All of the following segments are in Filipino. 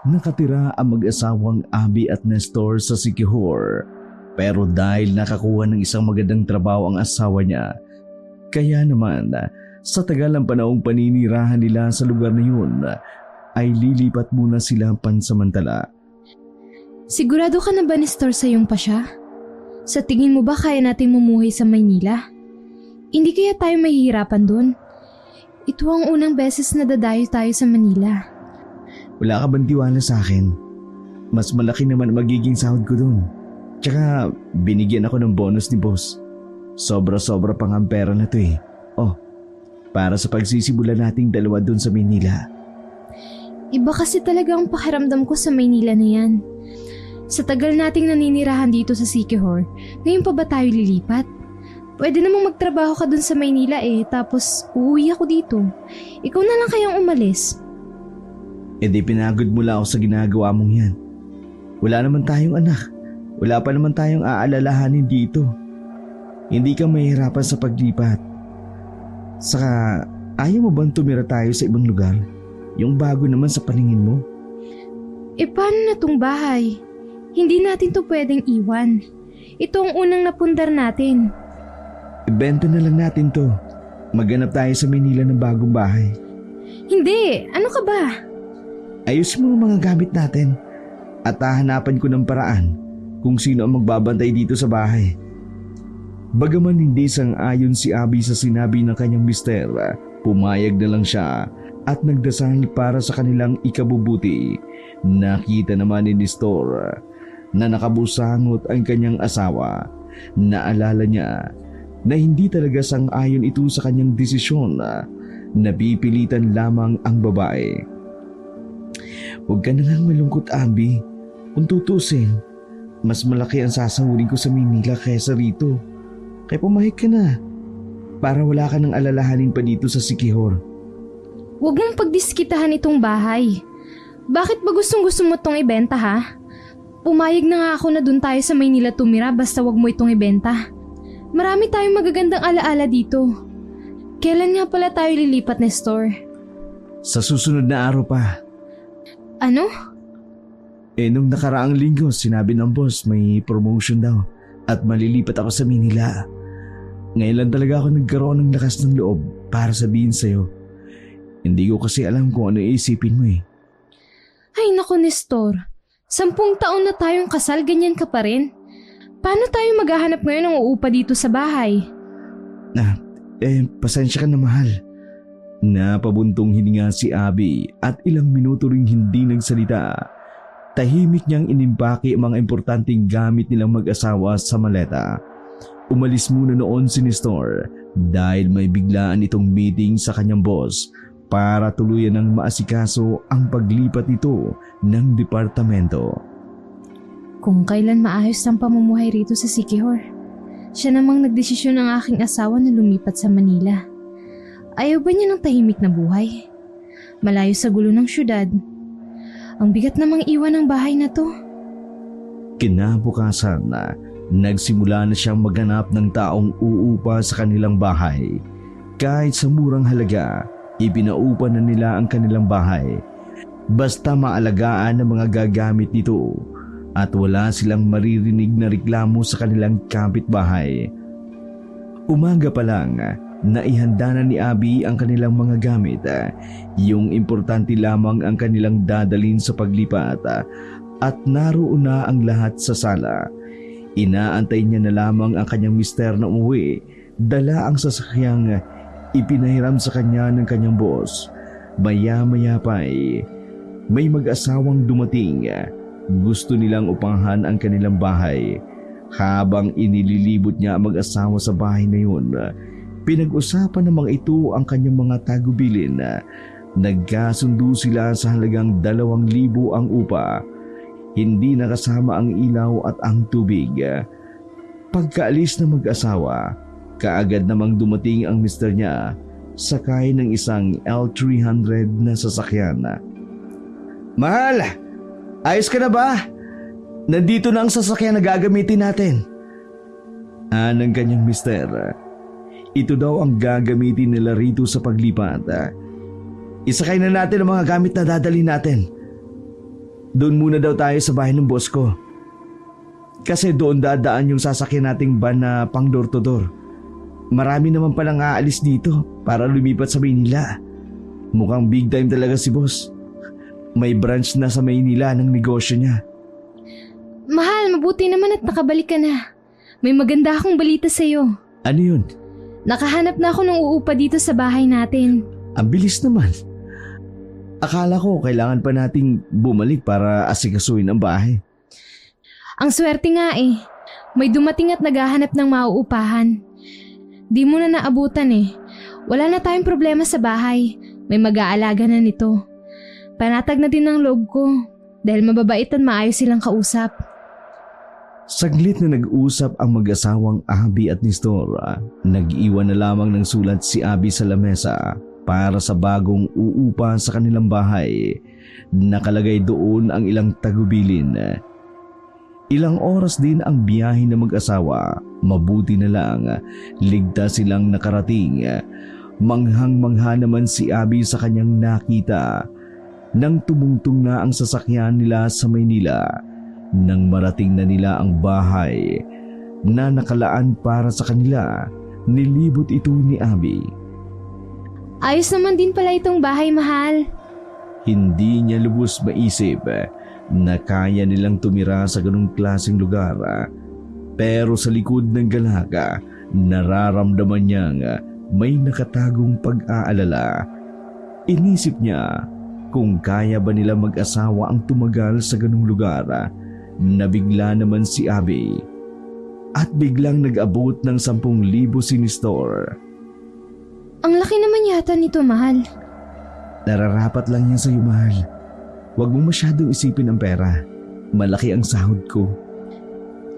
nakatira ang mag-asawang Abby at Nestor sa Siquijor. Pero dahil nakakuha ng isang magandang trabaho ang asawa niya, kaya naman sa tagal ng panahong paninirahan nila sa lugar na yun, ay lilipat muna sila pansamantala. Sigurado ka na ba, Nestor, sa iyong pasya? Sa tingin mo ba kaya nating mumuhay sa Maynila? Hindi kaya tayo mahihirapan doon? Ito ang unang beses na dadayo tayo sa Manila. Wala ka bang tiwala sa akin? Mas malaki naman magiging sahod ko doon. Tsaka binigyan ako ng bonus ni boss. Sobra-sobra pang ang pera na to eh. Oh, para sa pagsisimulan nating dalawa doon sa Maynila. Iba kasi talaga ang pakiramdam ko sa Maynila na yan. Sa tagal nating naninirahan dito sa Siquijor, ngayon pa ba tayo lilipat? Pwede namang magtrabaho ka dun sa Maynila tapos uuwi ako dito. Ikaw na lang kayang umalis. Di pinagod mo lang ako sa ginagawa mong yan. Wala naman tayong anak. Wala pa naman tayong aalalahanin dito. Hindi ka mahihirapan sa paglipat. Saka, ayaw mo bang tumira tayo sa ibang lugar? Yung bago naman sa paningin mo? Paano na tong bahay? Hindi natin to pwedeng iwan. Ito ang unang napundar natin. Ibenta na lang natin to. Maghanap tayo sa Manila ng bagong bahay. Hindi! Ano ka ba? Ayusin mo ang mga gamit natin. At hahanapan ko ng paraan kung sino ang magbabantay dito sa bahay. Bagaman hindi sang-ayon si Abby sa sinabi ng kanyang mister, pumayag na lang siya at nagdasal para sa kanilang ikabubuti. Nakita naman ni Nestor na nakabusangot ang kanyang asawa. Naalala niya na hindi talaga sang-ayon ito sa kanyang desisyon, na pipilitan lamang ang babae. Huwag ka na lang malungkot, Abby. Kung tutusin, mas malaki ang sasahurin ko sa Manila kaysa rito. Kaya pumayag ka na para wala ka nang alalahanin pa dito sa Siquijor. Huwag mong pagdiskitahan itong bahay. Bakit ba gustong-gusto mo itong ibenta, ha? Pumayag na nga ako na dun tayo sa Maynila tumira basta wag mo itong ibenta. Marami tayong magagandang alaala dito. Kailan nga pala tayo lilipat, Nestor? Sa susunod na araw pa. Ano? Nung nakaraang linggo, sinabi ng boss may promotion daw at malilipat ako sa Manila. Ngayon lang talaga ako nagkaroon ng lakas ng loob para sabihin sa'yo. Hindi ko kasi alam kung ano iisipin mo eh. Ay naku, Nestor. 10 taon na tayong kasal, ganyan ka pa rin. Paano tayo maghahanap ngayon ng uupa dito sa bahay? Pasensya ka na, mahal. Napabuntong hininga si Abby at ilang minuto ring hindi nagsalita. Tahimik niyang inimbaki ang mga importanteng gamit nilang mag-asawa sa maleta. Umalis muna noon si Nestor dahil may biglaan itong meeting sa kanyang boss para tuluyan ng maasikaso ang paglipat nito ng departamento. Kung kailan maayos ang pamumuhay rito sa Siquijor, siya namang nagdesisyon ng aking asawa na lumipat sa Manila. Ayaw ba niya ng tahimik na buhay? Malayo sa gulo ng syudad. Ang bigat namang iwan ng bahay na to. Kinabukasan nagsimula na siyang maghanap ng taong uupa sa kanilang bahay. Kahit sa murang halaga, ipinaupa na nila ang kanilang bahay. Basta maalagaan ang mga gagamit nito at wala silang maririnig na reklamo sa kanilang kapitbahay. Umaga pa lang, naihanda na ni Abby ang kanilang mga gamit. Yung importante lamang ang kanilang dadalhin sa paglipat at naroon na ang lahat sa sala. Inaantay niya na lamang ang kanyang mister na umuwi, dala ang sasakyang ipinahiram sa kanya ng kanyang boss. Maya-maya pa may mag-asawang dumating. Gusto nilang upahan ang kanilang bahay. Habang inililibot niya ang mag-asawa sa bahay na yun, pinag-usapan namang ito ang kanyang mga tagubilin. Nagkasundo sila sa halagang 2,000 ang upa. Hindi nakasama ang ilaw at ang tubig. Pagkaalis ng mag-asawa, kaagad namang dumating ang mister niya, sakay ng isang L300 na sasakyan. Mahal! Ayos ka na ba? Nandito na ang sasakyan na gagamitin natin. Ng kanyang mister. Ito daw ang gagamitin nila rito sa paglipat. Isakay na natin ang mga gamit na dadalhin natin. Doon muna daw tayo sa bahay ng boss ko. Kasi doon dadaan yung sasakyan nating van na pang door to door. Marami naman palang aalis dito para lumipat sa Maynila. Mukhang big time talaga si boss. May branch na sa Maynila ng negosyo niya. Mahal, mabuti naman at nakabalik ka na. May maganda akong balita sa'yo. Ano yun? Nakahanap na ako ng uupa dito sa bahay natin. Ang bilis naman. Akala ko kailangan pa nating bumalik para asikasuhin ang bahay. Ang swerte nga eh. May dumating at naghahanap ng mauupahan. Di mo na naabutan eh. Wala na tayong problema sa bahay. May mag-aalaga na nito. Panatag na din ang loob ko dahil mababait at maayos silang kausap. Saglit na nag-usap ang mag-asawang Abby at Nestor. Nag-iwan na lamang ng sulat si Abby sa lamesa para sa bagong uupa sa kanilang bahay. Nakalagay doon ang ilang tagubilin. Ilang oras din ang biyahe ng mag-asawa. Mabuti na lang, ligtas silang nakarating. Manghang-mangha naman si Abby sa kanyang nakita nang tumungtong na ang sasakyan nila sa Maynila. Nang marating na nila ang bahay na nakalaan para sa kanila, nilibot ito ni Abby. Ayos naman din pala itong bahay, mahal. Hindi niya lubos maisip na kaya nilang tumira sa ganung klaseng lugar. Pero sa likod ng galaga, nararamdaman niyang may nakatagong pag-aalala. Inisip niya kung kaya ba nila mag-asawa ang tumagal sa ganung lugar. Nabigla naman si Abby at biglang nag-abot ng 10,000 si Nestor. Ang laki naman yata nito, mahal. Nararapat lang yan sa'yo, mahal. Huwag mo masyadong isipin ang pera. Malaki ang sahod ko.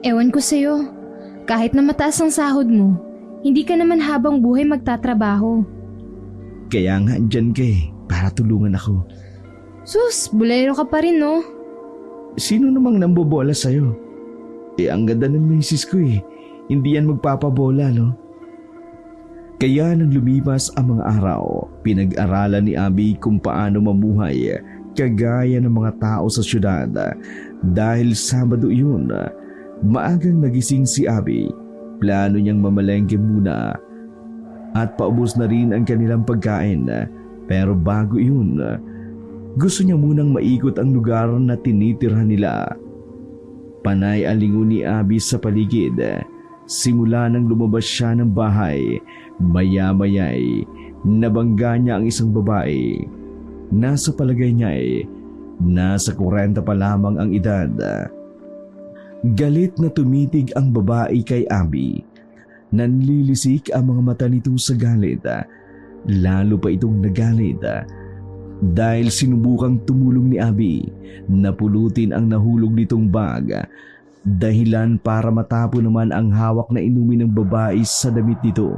Ewan ko sa'yo. Kahit na mataas ang sahod mo, hindi ka naman habang buhay magtatrabaho. Kaya nga andyan ka para tulungan ako. Sus, bulero ka pa rin, no? Sino namang nambobola sa'yo? Ang ganda ng misis ko Hindi yan magpapabola, no? Kaya nang lumipas ang mga araw, pinag-aralan ni Abby kung paano mamuhay kagaya ng mga tao sa syudad. Dahil Sabado yun, maagang nagising si Abby. Plano niyang mamalengke muna at paubos na rin ang kanilang pagkain. Pero bago yun, gusto niya munang maikot ang lugar na tinitirhan nila. Panay ang lingon ni Abby sa paligid. Simula nang lumabas siya ng bahay, maya-maya'y nabangga niya ang isang babae. Nasa palagay niya nasa 40 pa lamang ang edad. Galit na tumitig ang babae kay Abby. Nanlilisik ang mga mata nito sa galit. Lalo pa itong nagalit dahil sinubukang tumulong ni Abby na pulutin ang nahulog nitong bag. Dahilan para matapon naman ang hawak na inumin ng babae sa damit nito.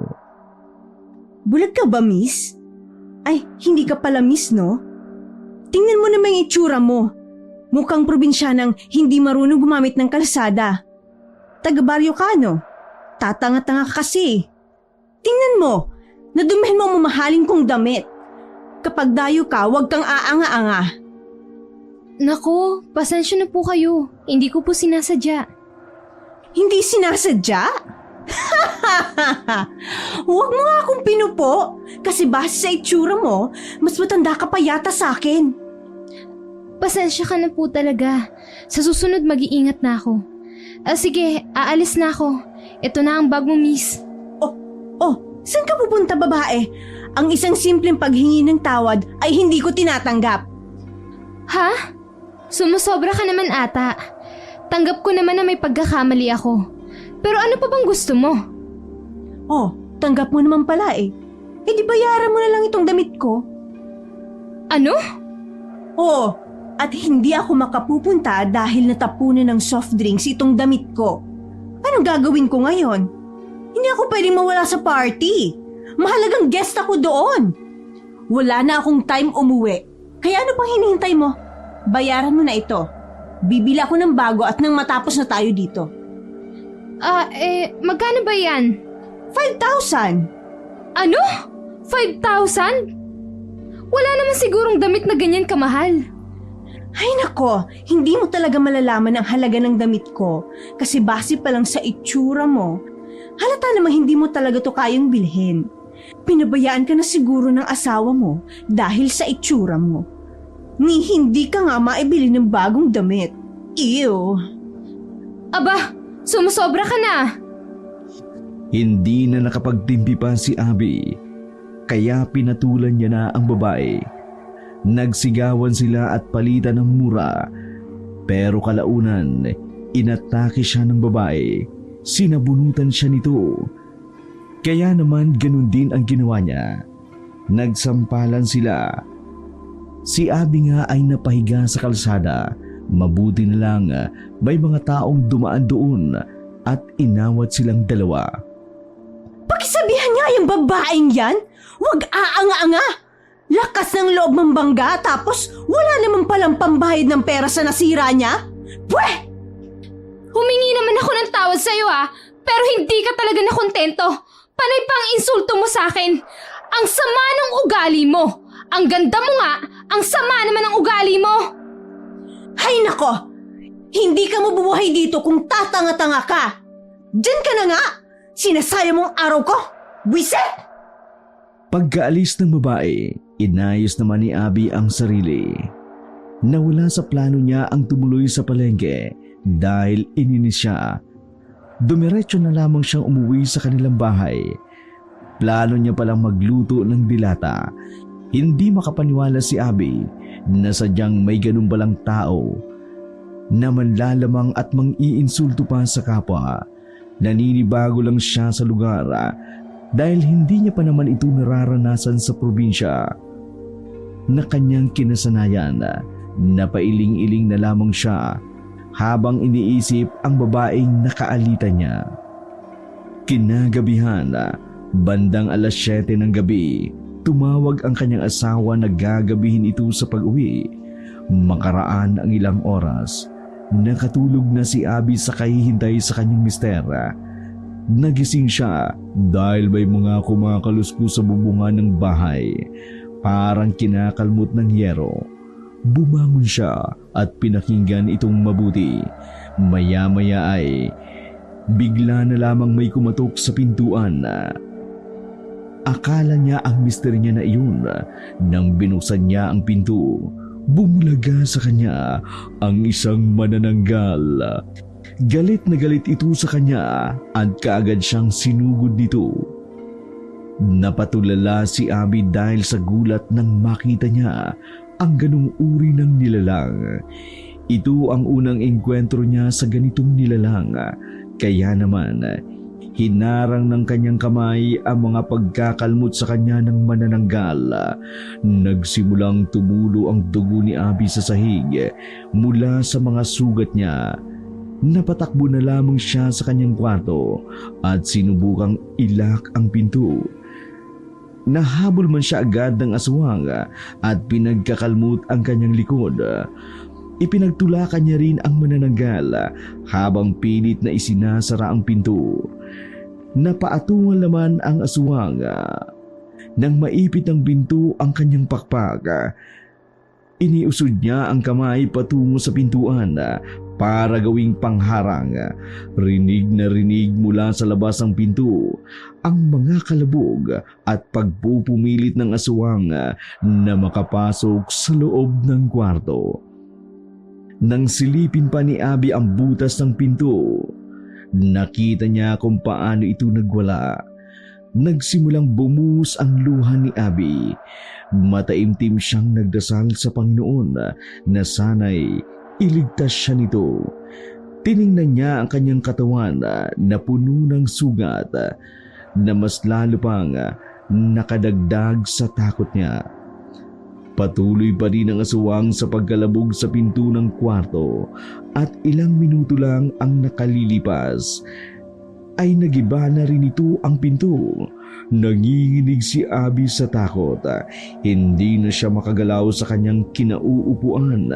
Bulag ka ba, miss? Ay, hindi ka pala miss, no? Tingnan mo naman yung itsura mo. Mukhang probinsyanang hindi marunong gumamit ng kalsada. Taga-baryo ka, no? Tatanga-tanga ka kasi. Tingnan mo, nadumihan mo ang mamahalin kong damit. Kapag dayo ka, huwag kang aanga-anga. Naku, pasensya na po kayo. Hindi ko po sinasadya. Hindi sinasadya? Huwag mo nga akong pinupo kasi base sa itsura mo, mas matanda ka pa yata sa akin. Pasensya ka na po talaga. Sa susunod mag-iingat na ako. Sige, aalis na ako. Ito na ang bag mo, miss. Oh, saan ka pupunta, babae? Ang isang simpleng paghingi ng tawad ay hindi ko tinatanggap. Ha? Sumusobra ka naman ata. Tanggap ko naman na may pagkakamali ako. Pero ano pa bang gusto mo? Oh, tanggap mo naman pala Eh di bayaran mo na lang itong damit ko. Ano? Oo, at hindi ako makapupunta dahil natapunan ng soft drinks itong damit ko. Anong gagawin ko ngayon? Hindi ako pwedeng mawala sa party. Mahalagang guest ako doon. Wala na akong time umuwi. Kaya ano pang hinihintay mo? Bayaran mo na ito. Bibili ako ng bago at nang matapos na tayo dito. Magkano ba yan? 5,000. Ano? 5,000? Wala naman sigurong damit na ganyan kamahal. Ay nako, hindi mo talaga malalaman ang halaga ng damit ko kasi base pa lang sa itsura mo, halata namang hindi mo talaga to kayang bilhin. Pinabayaan ka na siguro ng asawa mo dahil sa itsura mo. Ni hindi ka nga maibili ng bagong damit. Ew! Aba, sumusobra ka na. Hindi na nakapagtimpi pa si Abby, kaya pinatulan niya na ang babae. Nagsigawan sila at palitan ng mura, pero kalaunan, inatake siya ng babae. Sinabunutan siya nito. Kaya naman ganun din ang ginawa niya. Nagsampalan sila. Si Abby nga ay napahiga sa kalsada. Mabuti na lang may mga taong dumaan doon at inawat silang dalawa. Pakisabihan nga yung babaeng yan! Huwag aanga-anga! Lakas ng loob mambangga tapos wala naman palang pambayad ng pera sa nasira niya? Pweh! Humingi naman ako ng tawad sa'yo pero hindi ka talaga nakontento. Panay pang insulto mo sa akin. Ang sama ng ugali mo. Ang ganda mo nga, ang sama naman ng ugali mo. Hay nako! Hindi ka mabubuhay dito kung tatanga-tanga ka! Diyan ka na nga! Sinasayang mong araw ko! Buisit! Pagkaalis ng babae, inayos naman ni Abby ang sarili. Nawala sa plano niya ang tumuloy sa palengke dahil ininis siya. Dumiretso na lamang siyang umuwi sa kanilang bahay. Plano niya palang magluto ng dilata. Hindi makapaniwala si Abby na sadyang may ganun balang tao na manlalamang at mang-iinsulto pa sa kapwa. Naninibago lang siya sa lugar dahil hindi niya pa naman ito nararanasan sa probinsya na kanyang kinasanayan. Napailing-iling na lamang siya habang iniisip ang babaeng nakaalitan niya. Kinagabihan, bandang 7:00 ng gabi, tumawag ang kanyang asawa na gagabihin ito sa pag-uwi. Makaraan ang ilang oras, nakatulog na si Abby sa kahihintay sa kanyang mister. Nagising siya dahil may mga kumakalusko sa bubungan ng bahay, parang kinakalmot ng yero. Bumangon siya at pinakinggan itong mabuti. Maya-maya ay bigla na lamang may kumatok sa pintuan. Akala niya ang mister niya na iyon. Nang binuksan niya ang pinto, bumulaga sa kanya ang isang manananggal. Galit na galit ito sa kanya at kaagad siyang sinugod nito. Napatulala si Abby dahil sa gulat nang makita niya ang ganung uri ng nilalang. Ito ang unang engkwentro niya sa ganitong nilalang, kaya naman hinarang ng kanyang kamay ang mga pagkakalmot sa kanya ng manananggal. Nagsimulang tumulo ang dugo ni Abby sa sahig mula sa mga sugat niya. Napatakbo na lamang siya sa kanyang kwarto at sinubukang ilak ang pinto. Nahabol man siya agad ng aswang at pinagkakalmot ang kanyang likod. Ipinagtulakan niya rin ang manananggal habang pilit na isinasara ang pinto. Napaatungan naman ang aswang. Nang maipit ng pinto ang kanyang pakpak, iniusod niya ang kamay patungo sa pintuan para gawing pangharang. Rinig na rinig mula sa labas ng pinto ang mga kalabog at pagpupumilit ng aswang na makapasok sa loob ng kwarto. Nang silipin pa ni Abby ang butas ng pinto, nakita niya kung paano ito nagwala. Nagsimulang bumuhos ang luha ni Abby. Mataimtim siyang nagdasal sa Panginoon na sana'y iligtas siya nito. Tiningnan niya ang kanyang katawan na puno ng sugat na mas lalo pang nakadagdag sa takot niya. Patuloy pa rin ang aswang sa pagkalabog sa pinto ng kwarto at ilang minuto lang ang nakalilipas ay nagiba na rin ito ang pinto. Nanginginig si Abby sa takot. Hindi na siya makagalaw sa kanyang kinauupuan,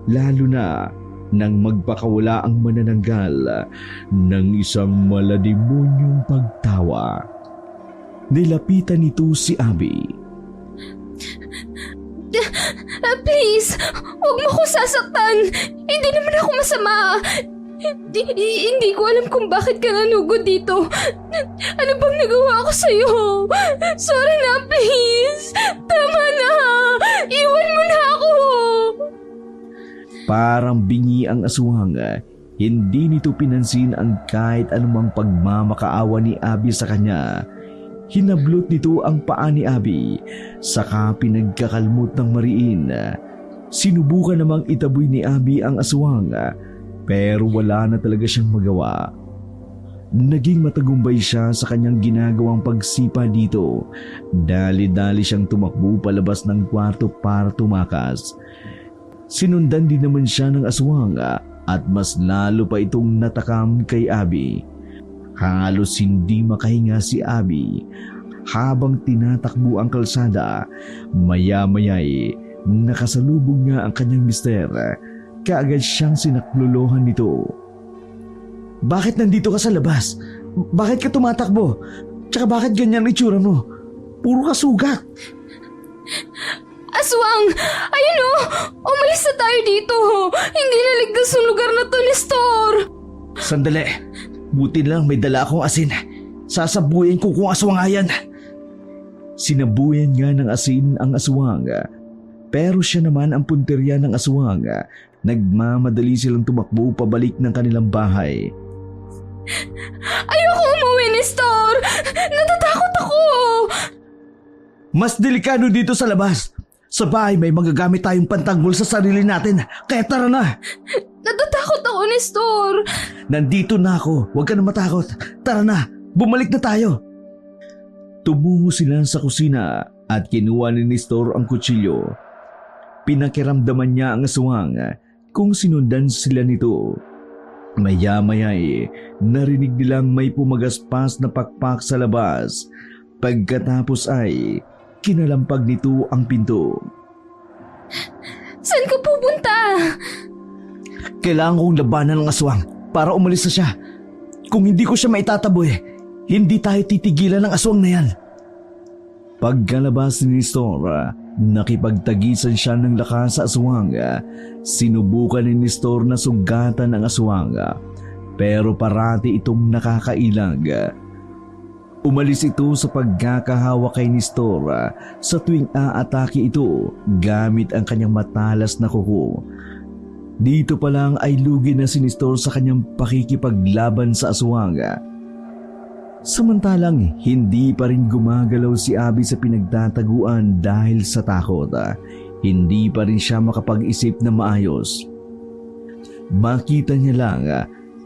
lalo na nang magpakawala ang manananggal ng isang malademonyong pagtawa. Nilapitan nito si Abby. Please, huwag mo ko sasaktan! Hindi naman ako masama! Hindi ko alam kung bakit ka nanugod dito. Ano bang nagawa ko sa'yo? Sorry na, please! Tama na! Iwan mo na ako! Parang bingi ang aswang. Hindi nito pinansin ang kahit anumang pagmamakaawa ni Abby sa kanya. Hinablot nito ang paa ni Abby, saka pinagkakalmot ng mariin. Sinubukan namang itaboy ni Abby ang aswang, pero wala na talaga siyang magawa. Naging matagumpay siya sa kanyang ginagawang pagsipa dito. Dali-dali siyang tumakbo palabas ng kwarto para tumakas. Sinundan din naman siya ng aswang at mas lalo pa itong natakam kay Abby. Halos hindi makahinga si Abby habang tinatakbo ang kalsada. Maya-maya'y nakasalubong nga ang kanyang mister. Kaagad siyang sinaklolohan nito. Bakit nandito ka sa labas? Bakit ka tumatakbo? Tsaka bakit ganyan ang itsura mo? Puro ka sugat. Aswang! Ayun o! Umalis na tayo dito! Hindi na ligtas ang lugar na to, Nestor! Sandali. Buti lang may dala akong asin. Sasabuyin ko kung aswang yan. Sinabuyan nga ng asin ang aswang. Pero siya naman ang punteriya ng aswang. Nagmamadali silang tumakbo pabalik ng kanilang bahay. Ayoko umuwi, Nestor! Natatakot ako! Mas delikado dito sa labas. Sa bahay may magagamit tayong pantanggol sa sarili natin. Kaya tara na! Natatakot ako, Nestor! Nandito na ako. Huwag ka na matakot. Tara na! Bumalik na tayo! Tumungo sila sa kusina at kinuha ni Nestor ang kutsilyo. Pinakiramdaman niya ang aswang kung sinundan sila nito. Maya-maya'y narinig nilang may pumagaspas na pakpak sa labas. Pagkatapos ay kinalampag nito ang pinto. Saan ka pupunta? Kailangan kong labanan ng aswang para umalis na siya. Kung hindi ko siya maitataboy, hindi tayo titigilan ng aswang na yan. Pagkalabas ni Nestor, nakipagtagisan siya ng lakas sa aswang. Sinubukan ni Nestor na sugatan ang aswang, pero parati itong nakakailag. Umalis ito sa pagkakahawak kay Nestor sa tuwing aatake ito gamit ang kanyang matalas na kuko. Dito pa lang ay lugi na si Nestor sa kanyang pakikipaglaban sa aswang. Samantalang hindi pa rin gumagalaw si Abby sa pinagtataguan dahil sa takot. Hindi pa rin siya makapag-isip na maayos. Makita niya lang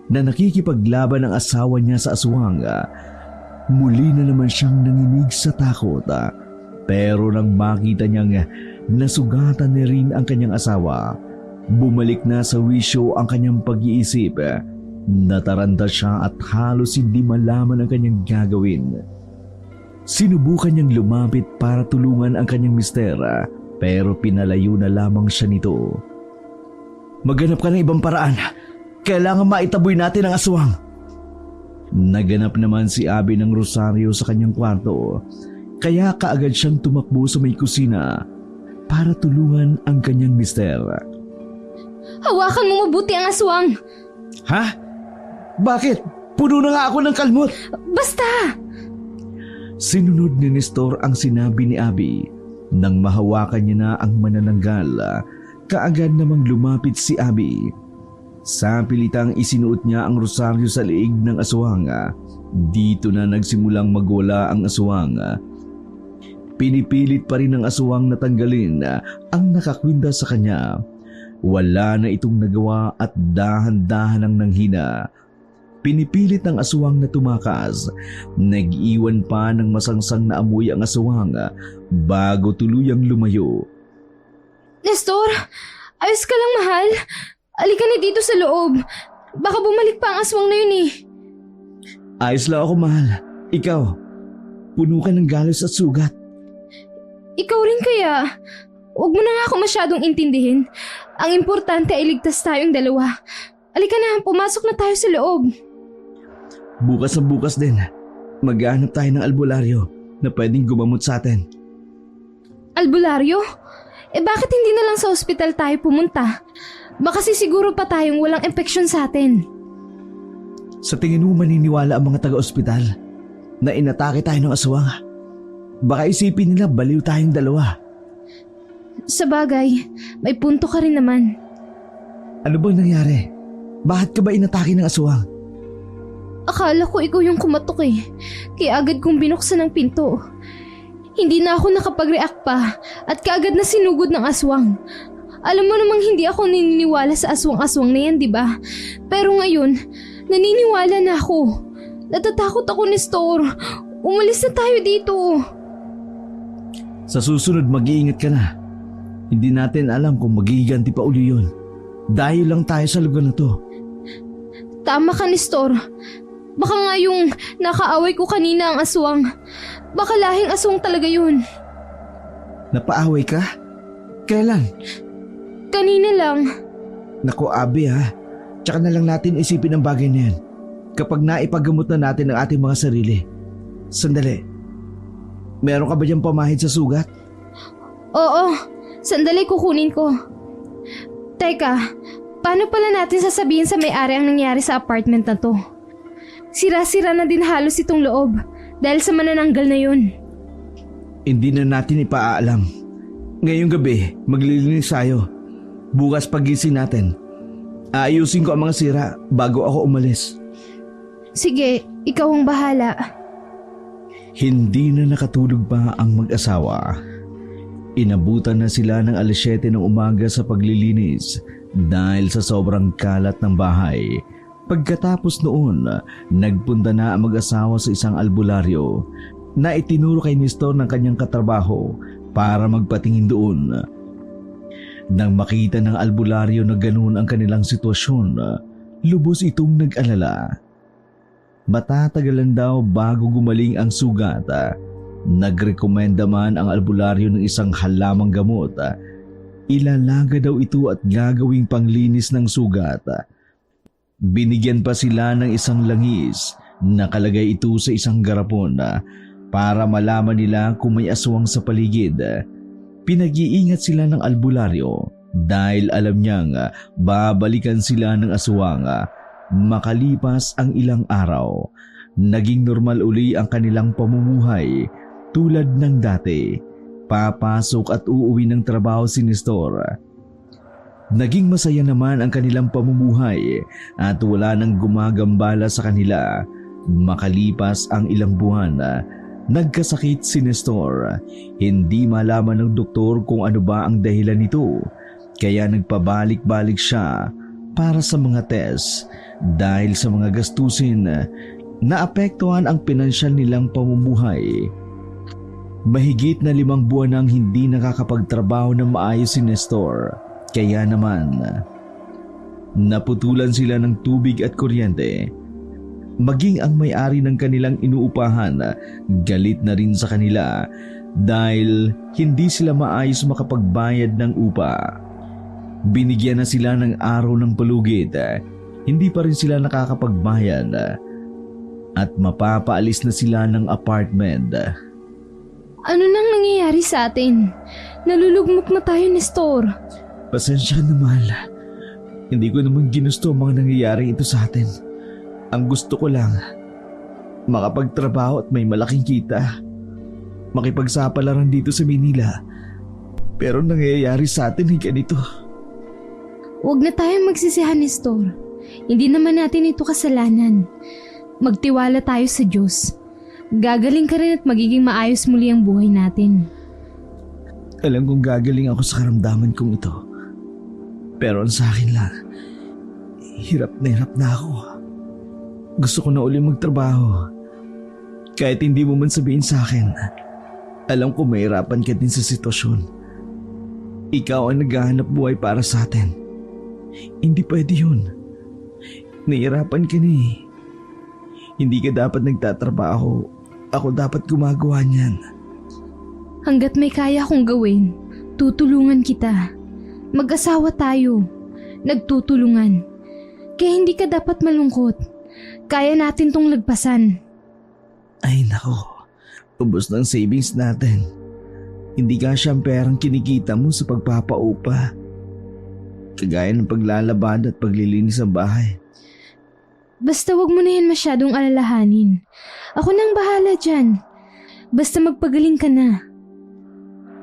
na nakikipaglaban ang asawa niya sa aswang. Muli na naman siyang nanginig sa takot. Pero nang makita niyang nasugatan na rin ang kanyang asawa, bumalik na sa wisyo ang kanyang pag-iisip. Nataranta siya at halos hindi malaman ang kanyang gagawin. Sinubukan niyang lumapit para tulungan ang kanyang mister, pero pinalayo na lamang siya nito. Maghanap ka ng ibang paraan. Kailangan maitaboy natin ang aswang. Naganap naman si Abby ng rosaryo sa kanyang kwarto, kaya kaagad siyang tumakbo sa may kusina para tulungan ang kanyang mister. Hawakan mo mabuti ang aswang! Ha? Bakit? Puno na nga ako ng kalmot! Basta! Sinunod ni Nestor ang sinabi ni Abby. Nang mahawakan niya na ang manananggal, kaagad namang lumapit si Abby. Sa pilitang isinuot niya ang rosaryo sa liig ng aswang. Dito na nagsimulang magwala ang aswang. Pinipilit pa rin ng aswang na tanggalin ang nakakwinda sa kanya. Wala na itong nagawa at dahan-dahan ang nanghina. Pinipilit ng aswang na tumakas. Nag-iwan pa ng masangsang na amoy ang aswang bago tuluyang lumayo. Nestor! Ayos ka lang, mahal! Alika na dito sa loob. Baka bumalik pa ang aswang na yun eh. Ayos lang ako, mahal. Ikaw, puno ka ng galos at sugat. Ikaw rin kaya. Huwag mo na nga ako masyadong intindihin. Ang importante ay ligtas tayong dalawa. Alika na, pumasok na tayo sa loob. Bukas na bukas din, maghahanap tayo ng albularyo na pwedeng gumamot sa atin. Albularyo? bakit hindi na lang sa ospital tayo pumunta? Baka siguro pa tayong walang infeksyon sa atin. Sa tingin mo maniniwala ang mga taga-ospital na inatake tayo ng aswang? Baka isipin nila baliw tayong dalawa. Sa bagay, may punto ka rin naman. Ano bang nangyari? Bakit ka ba inatake ng aswang? Akala ko ikaw yung kumatok eh. Kaya agad kong binuksan ang pinto. Hindi na ako nakapag-react pa at kaagad na sinugod ng aswang. Alam mo namang hindi ako naniniwala sa aswang-aswang na yan, di ba? Pero ngayon, naniniwala na ako. Natatakot ako, Nestor. Umalis na tayo dito. Sa susunod, mag-iingat ka na. Hindi natin alam kung magiganti pa uli yun. Dayo lang tayo sa lugar na to. Tama ka, Nestor. Baka nga yung nakaaway ko kanina ang aswang. Baka lahing aswang talaga yun. Napaaway ka? Kailan? Kanina lang. Naku, Abi ha. Tsaka na lang natin isipin ang bagay na yan. Kapag naipagamot na natin ang ating mga sarili. Sandali. Meron ka ba diyang pamahid sa sugat? Oo, sandali kukunin ko. Teka, paano pala natin sasabihin sa may-ari ang nangyari sa apartment na to? Sira-sira na din halos itong loob dahil sa manananggal na yun. Hindi na natin ipaalam. Ngayong gabi, maglilinis tayo. Bukas pagising natin. Aayusin ko ang mga sira bago ako umalis. Sige, ikaw ang bahala. Hindi na nakatulog pa ang mag-asawa. Inabutan na sila ng 7:00 ng umaga sa paglilinis dahil sa sobrang kalat ng bahay. Pagkatapos noon, nagpunta na ang mag-asawa sa isang albularyo na itinuro kay Nestor ng kanyang katrabaho para magpatingin doon. Nang makita ng albularyo na ganoon ang kanilang sitwasyon, lubos itong nag-alala. Matatagalan daw bago gumaling ang sugat. Nagrekomenda man ang albularyo ng isang halamang gamot. Ilalaga daw ito at gagawing panglinis ng sugat. Binigyan pa sila ng isang langis. Nakalagay ito sa isang garapon para malaman nila kung may aswang sa paligid. Pinag-iingat sila ng albularyo dahil alam niyang babalikan sila ng aswang. Makalipas ang ilang araw, naging normal uli ang kanilang pamumuhay tulad ng dati. Papasok at uuwi ng trabaho si Nestor. Naging masaya naman ang kanilang pamumuhay at wala nang gumagambala sa kanila. Makalipas ang ilang buwan, nagkasakit si Nestor. Hindi malaman ng doktor kung ano ba ang dahilan nito, kaya nagpabalik-balik siya para sa mga test. Dahil sa mga gastusin, naapektuhan ang pinansyal nilang pamumuhay. Mahigit na 5 buwan nang hindi nakakapagtrabaho na maayos si Nestor. Kaya naman, naputulan sila ng tubig at kuryente. Maging ang may-ari ng kanilang inuupahan, galit na rin sa kanila dahil hindi sila maayos makapagbayad ng upa. Binigyan na sila ng araw ng palugit. Hindi pa rin sila nakakapagbayad at mapapaalis na sila ng apartment. Ano nang nangyayari sa atin? Nalulugmok na tayo, Nestor. Pasensya na, mahal. Hindi ko naman ginusto ang mga nangyayari ito sa atin. Ang gusto ko lang, makapagtrabaho at may malaking kita. Makipagsapalaran dito sa Manila. Pero nangyayari sa atin ay ganito. Huwag na tayong magsisihan, Nestor. Hindi naman natin ito kasalanan. Magtiwala tayo sa Diyos. Gagaling ka rin at magiging maayos muli ang buhay natin. Alam kong gagaling ako sa karamdaman kong ito. Pero ang sa akin lang, hirap na ako. Gusto ko na uli magtrabaho. Kahit hindi mo man sabihin sa akin, alam ko mahirapan ka din sa sitwasyon. Ikaw ang naghahanap buhay para sa atin. Hindi pwede yun. Nahihirapan ka na eh. Hindi ka dapat nagtatrabaho. Ako dapat gumagawa niyan. Hanggat may kaya kong gawin, tutulungan kita. Mag-asawa tayo. Nagtutulungan. Kaya hindi ka dapat malungkot. Kaya natin tong lagpasan. Ay nako, ubos ng savings natin. Hindi kasya ang perang kinikita mo sa pagpapaupa. Kagaya ng paglalabad at paglilinis ng bahay. Basta wag mo na yan masyadong alalahanin. Ako nang bahala dyan. Basta magpagaling ka na.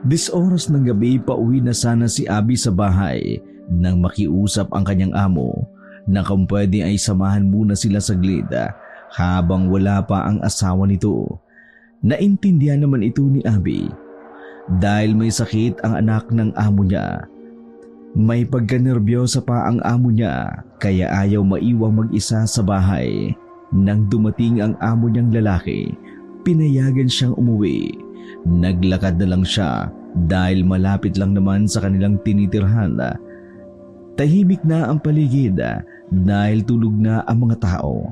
10 oras ng gabi pauwi na sana si Abby sa bahay nang makiusap ang kanyang amo na kung pwede ay samahan muna sila saglit habang wala pa ang asawa nito. Naintindihan naman ito ni Abby dahil may sakit ang anak ng amo niya. May pagkanerbiyosa pa ang amo niya kaya ayaw maiwang mag-isa sa bahay. Nang dumating ang amo niyang lalaki, pinayagan siyang umuwi. Naglakad na lang siya dahil malapit lang naman sa kanilang tinitirhan. Tahimik na ang paligid dahil tulog na ang mga tao.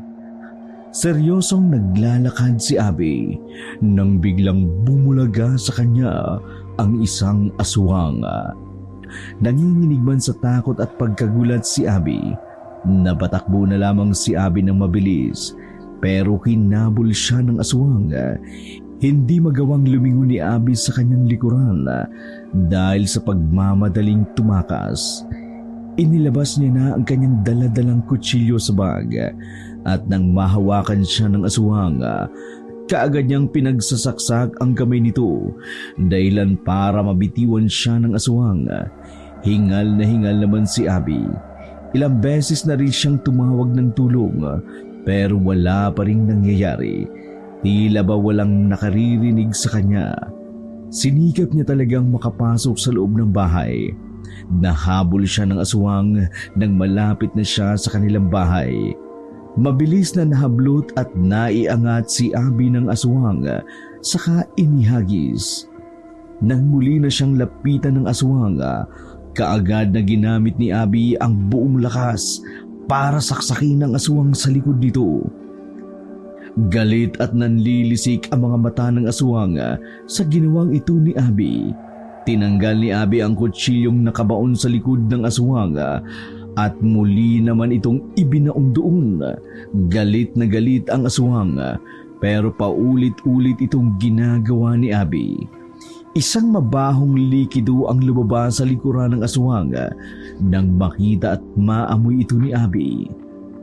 Seryosong naglalakad si Abby nang biglang bumulaga sa kanya ang isang aswang. Nanginginig man sa takot at pagkagulat si Abby. Napatakbo na lamang si Abby ng mabilis pero hinabol siya ng aswang. Hindi magawang lumingon ni Abby sa kanyang likuran dahil sa pagmamadaling tumakas. Inilabas niya na ang kanyang daladalang kutsilyo sa bag at nang mahawakan siya ng aswang, kaagad niyang pinagsasaksak ang kamay nito dahilan para mabitiwan siya ng aswang. Hingal na hingal naman si Abby. Ilang beses na rin siyang tumawag ng tulong pero wala pa rin nangyayari. Tila ba walang nakaririnig sa kanya. Sinikap niya talagang makapasok sa loob ng bahay. Nahabol siya ng aswang nang malapit na siya sa kanilang bahay. Mabilis na nahablot at naiangat si Abby ng aswang saka inihagis. Nang muli na siyang lapitan ng aswang, kaagad na ginamit ni Abby ang buong lakas para saksakin ang aswang sa likod nito. Galit at nanlilisik ang mga mata ng aswang sa ginawang ito ni Abby. Tinanggal ni Abby ang kutsilyong nakabaon sa likod ng aswang at muli naman itong ibinaong doon. Galit na galit ang aswang pero paulit-ulit itong ginagawa ni Abby. Isang mabahong likido ang lumabas sa likuran ng aswang nang makita at maamoy ito ni Abby.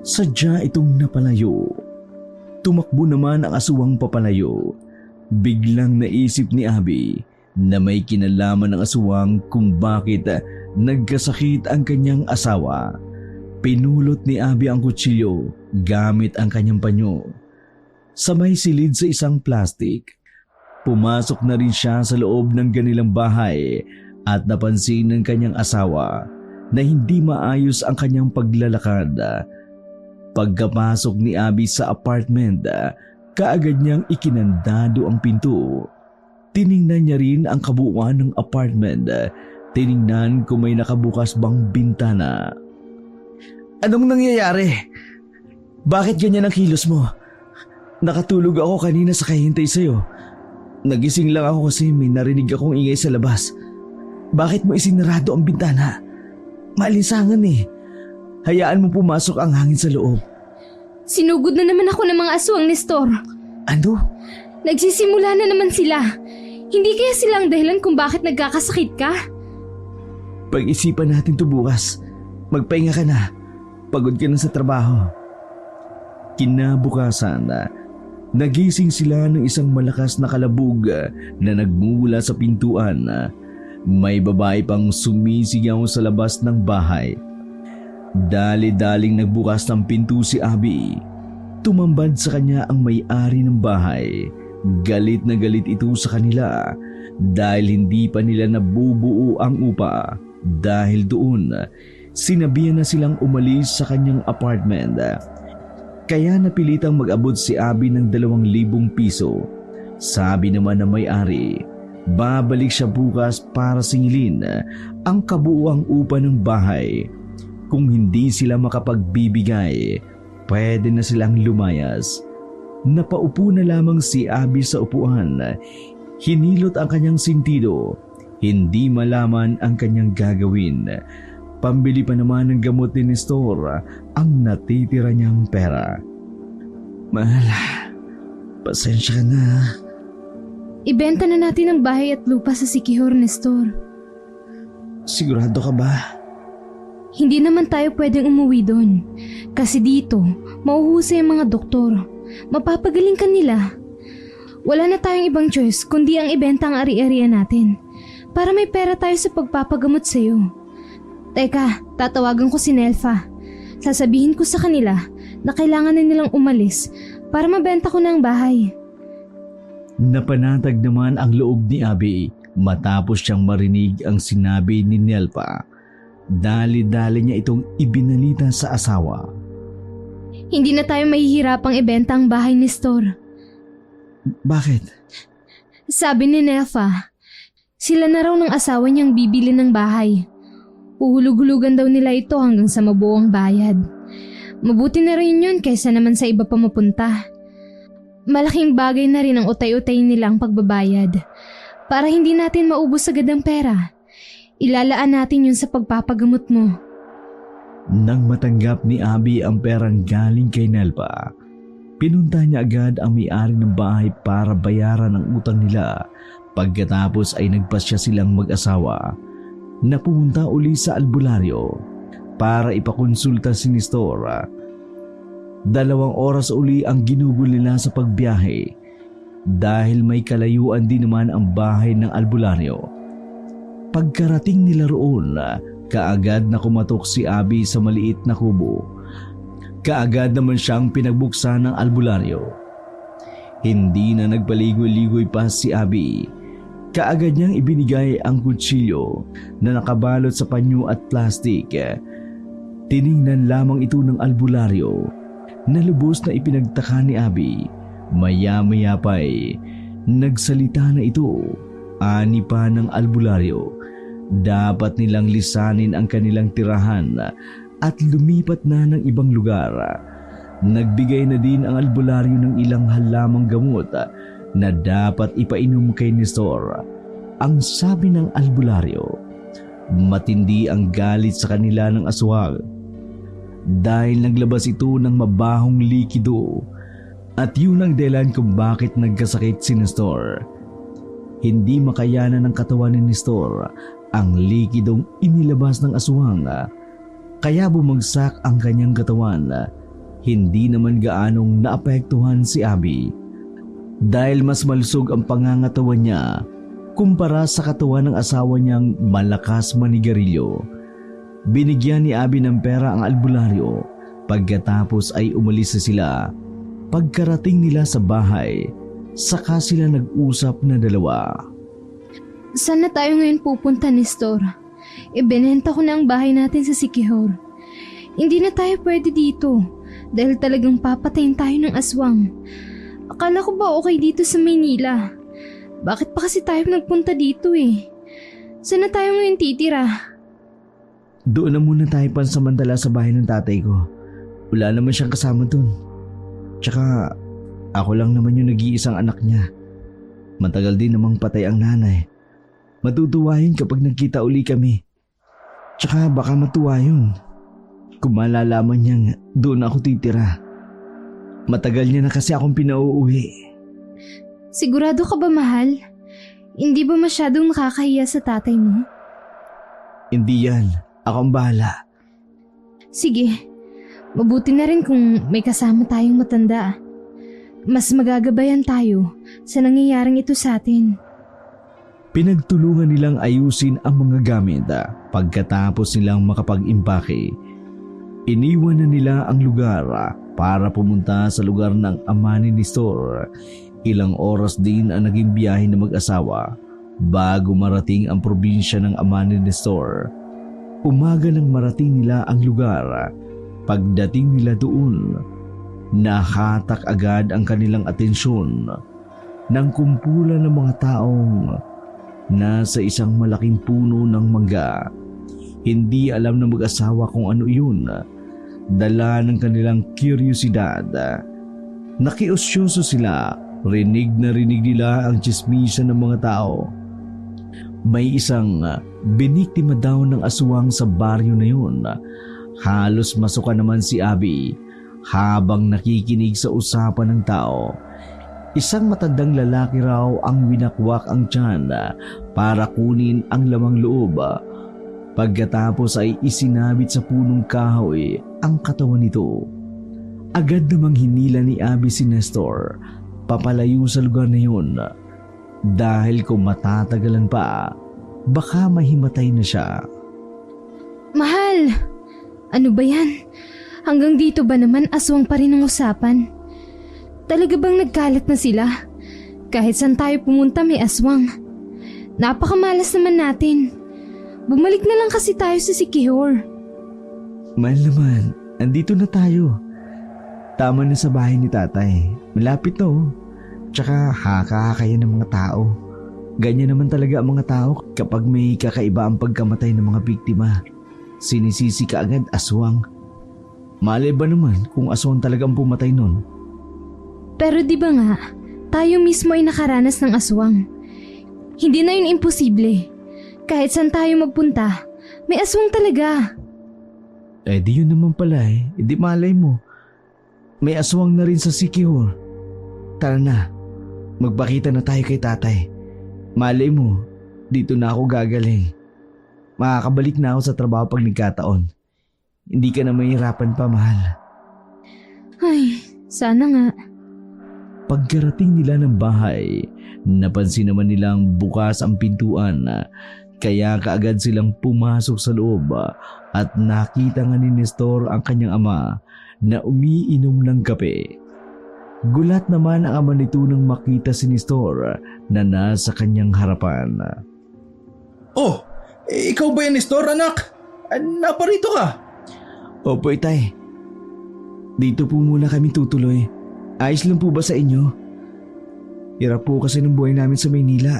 Sadya itong napalayo. Tumakbo naman ang aswang papalayo. Biglang naisip ni Abby na may kinalaman ng aswang kung bakit nagkasakit ang kanyang asawa. Pinulot ni Abby ang kutsilyo gamit ang kanyang panyo. Sa may silid sa isang plastik, pumasok na rin siya sa loob ng kanilang bahay at napansin ng kanyang asawa na hindi maayos ang kanyang paglalakad. Pagkapasok ni Abby sa apartment, kaagad niyang ikinandado ang pinto. Tiningnan niya rin ang kabuuan ng apartment. Tiningnan kung may nakabukas bang bintana. Anong nangyayari? Bakit ganyan ang kilos mo? Nakatulog ako kanina sa kahintay sa'yo. Nagising lang ako kasi may narinig akong ingay sa labas. Bakit mo isinarado ang bintana? Maalinsangan eh. Hayaan mo pumasok ang hangin sa loob. Sinugod na naman ako ng mga aswang, Nestor. Ano? Nagsisimula na naman sila. Hindi kaya silang dahilan kung bakit nagkakasakit ka? Pag-isipan natin to bukas. Magpahinga ka na. Pagod ka na sa trabaho. Kinabukasan, nagising sila ng isang malakas na kalabog na nagmula sa pintuan. May babae pang sumisigaw sa labas ng bahay. Dali-daling nagbukas ng pinto si Abby. Tumambad sa kanya ang may-ari ng bahay. Galit na galit ito sa kanila dahil hindi pa nila nabubuo ang upa. Dahil doon, sinabihan na silang umalis sa kanyang apartment. Kaya napilitang mag-abot si Abby ng 2,000 piso. Sabi naman ng may-ari, babalik siya bukas para singilin ang kabuuang upa ng bahay. Kung hindi sila makapagbibigay, pwede na silang lumayas. Napaupo na lamang si Abby sa upuan. Hinilot ang kanyang sintido. Hindi malaman ang kanyang gagawin. Pambili pa naman ng gamot ni Nestor ang natitira niyang pera. Mahal, pasensya ka na. Ibenta na natin ang bahay at lupa sa Siquijor, Nestor. Sigurado ka ba? Hindi naman tayo pwedeng umuwi doon. Kasi dito, mauhusay ang mga doktor. Mapapagaling ka nila. Wala na tayong ibang choice kundi ang ibenta ang ari-arian natin. Para may pera tayo sa pagpapagamot sa'yo. Teka, tatawagan ko si Nelfa. Sasabihin ko sa kanila na kailangan na nilang umalis para mabenta ko na ang bahay. Napanatag naman ang loob ni Abby matapos siyang marinig ang sinabi ni Nelfa. Dali-dali niya itong ibinalita sa asawa. Hindi na tayo mahihirapang ibenta ang bahay ni Nestor. Bakit? Sabi ni Nelfa, sila na raw ng asawa niyang bibili ng bahay. Uhulug-hulugan daw nila ito hanggang sa mabuo ang bayad. Mabuti na rin yun kaysa naman sa iba pa mapunta. Malaking bagay na rin ang utay-utay nilang pagbabayad. Para hindi natin maubos agad ang pera, ilalaan natin yun sa pagpapagamot mo. Nang matanggap ni Abby ang perang galing kay Nelfa, pinunta niya agad ang may-ari ng bahay para bayaran ang utang nila. Pagkatapos ay nagpasya silang mag-asawa na pumunta uli sa albularyo para ipakonsulta si Nestor. 2 oras uli ang ginugol nila sa pagbiyahe dahil may kalayuan din naman ang bahay ng albularyo. Pagkarating nila roon, kaagad na kumatok si Abby sa maliit na kubo. Kaagad naman siyang pinagbuksan ng albularyo. Hindi na nagpaligoy-ligoy pa si Abby. Kaagad niyang ibinigay ang kutsilyo na nakabalot sa panyo at plastik. Tiningnan lamang ito ng albularyo na lubos na ipinagtaka ni Abby. Maya-maya pa'y nagsalita na ito. Ani pa ng albularyo. Dapat nilang lisanin ang kanilang tirahan at lumipat na ng ibang lugar. Nagbigay na din ang albularyo ng ilang halamang gamot na dapat ipainom kay Nestor. Ang sabi ng albularyo, matindi ang galit sa kanila ng aswang dahil naglabas ito ng mabahong likido at yun ang dahilan kung bakit nagkasakit si Nestor. Hindi makayanan ng katawan ni Nestor ang likidong inilabas ng aswang kaya bumagsak ang kanyang katawan. Hindi naman gaanong naapektuhan si Abby dahil mas malusog ang pangangatawan niya kumpara sa katawan ng asawa niyang malakas manigarilyo. Binigyan ni Abby ng pera ang albularyo. Pagkatapos ay umalis na sila. Pagkarating nila sa bahay, saka sila nag-usap na dalawa. Saan na tayo ngayon pupunta, Nestor? Ibinenta ko na ang bahay natin sa Siquijor. Hindi na tayo pwede dito dahil talagang papatayin tayo ng aswang. Akala ko ba okay dito sa Maynila? Bakit pa kasi tayo nagpunta dito eh? Saan na tayo ngayon titira? Doon na muna tayo pansamantala sa bahay ng tatay ko. Wala naman siyang kasama dun. Tsaka ako lang naman yung nag-iisang anak niya. Matagal din namang patay ang nanay. Matutuwa yun kapag nagkita uli kami. Tsaka baka matuwa yun kung malalaman niyang doon ako titira. Matagal niya na kasi akong pinauuwi. Sigurado ka ba, mahal? Hindi ba masyadong nakakahiya sa tatay mo? Hindi yan. Ako ang bahala. Sige, mabuti na rin kung may kasama tayong matanda. Mas magagabayan tayo sa nangyayaring ito sa atin. Pinagtulungan nilang ayusin ang mga gamit. Pagkatapos nilang makapag-impake, iniwan na nila ang lugar para pumunta sa lugar ng ama ni Nestor. Ilang oras din ang naging biyahe ng mag-asawa bago marating ang probinsya ng ama ni Nestor. Umaga nang marating nila ang lugar. Pagdating nila doon, nahatak agad ang kanilang atensyon ng kumpulan ng mga taong nasa isang malaking puno ng mangga. Hindi alam ng mag-asawa kung ano yun. Dala ng kanilang kuryosidad. Nakiusyoso sila. Rinig na rinig nila ang tsismisan ng mga tao. May isang biniktima daw ng aswang sa baryo na yun. Halos masuka naman si Abby habang nakikinig sa usapan ng tao. Isang matandang lalaki raw ang winakwak ang tiyan para kunin ang lamang loob. Pagkatapos ay isinabit sa punong kahoy ang katawan nito. Agad namang hinila ni Abby si Nestor papalayo sa lugar na yun dahil kung matatagalan pa, baka mahimatay na siya. Mahal! Ano ba yan? Hanggang dito ba naman aswang pa rin ang usapan? Talaga bang nagkalat na sila? Kahit saan tayo pumunta may aswang. Napakamalas naman natin. Bumalik na lang kasi tayo sa Siquijor. Mahal naman, andito na tayo. Tama na sa bahay ni tatay. Malapit na oh. Tsaka haka-hakaya ng mga tao. Ganyan naman talaga ang mga tao kapag may kakaiba ang pagkamatay ng mga biktima. Sinisisi ka agad aswang. Malay ba naman kung aswang talagang pumatay nun? Pero di ba nga, tayo mismo ay nakaranas ng aswang. Hindi na yun imposible. Kahit saan tayo magpunta, may aswang talaga. Eh di yun naman pala eh. Di malay mo. May aswang na rin sa Siquijor. Tara na, magpakita na tayo kay tatay. Malay mo, dito na ako gagaling. Makakabalik na ako sa trabaho pag nagkataon. Hindi ka na mahirapan pa, mahal. Ay, sana nga. Pagkarating nila ng bahay, napansin naman nilang bukas ang pintuan. Kaya kaagad silang pumasok sa loob at nakita nga ni Nestor ang kanyang ama na umiinom ng kape. Gulat naman ang ama nito nang makita si Nestor na nasa kanyang harapan. Oh, ikaw ba yan, Nestor, anak? Naparito ka? Opo, itay. Dito po muna kami tutuloy. Ayos lang po ba sa inyo? Hirap po kasi ng buhay namin sa Maynila.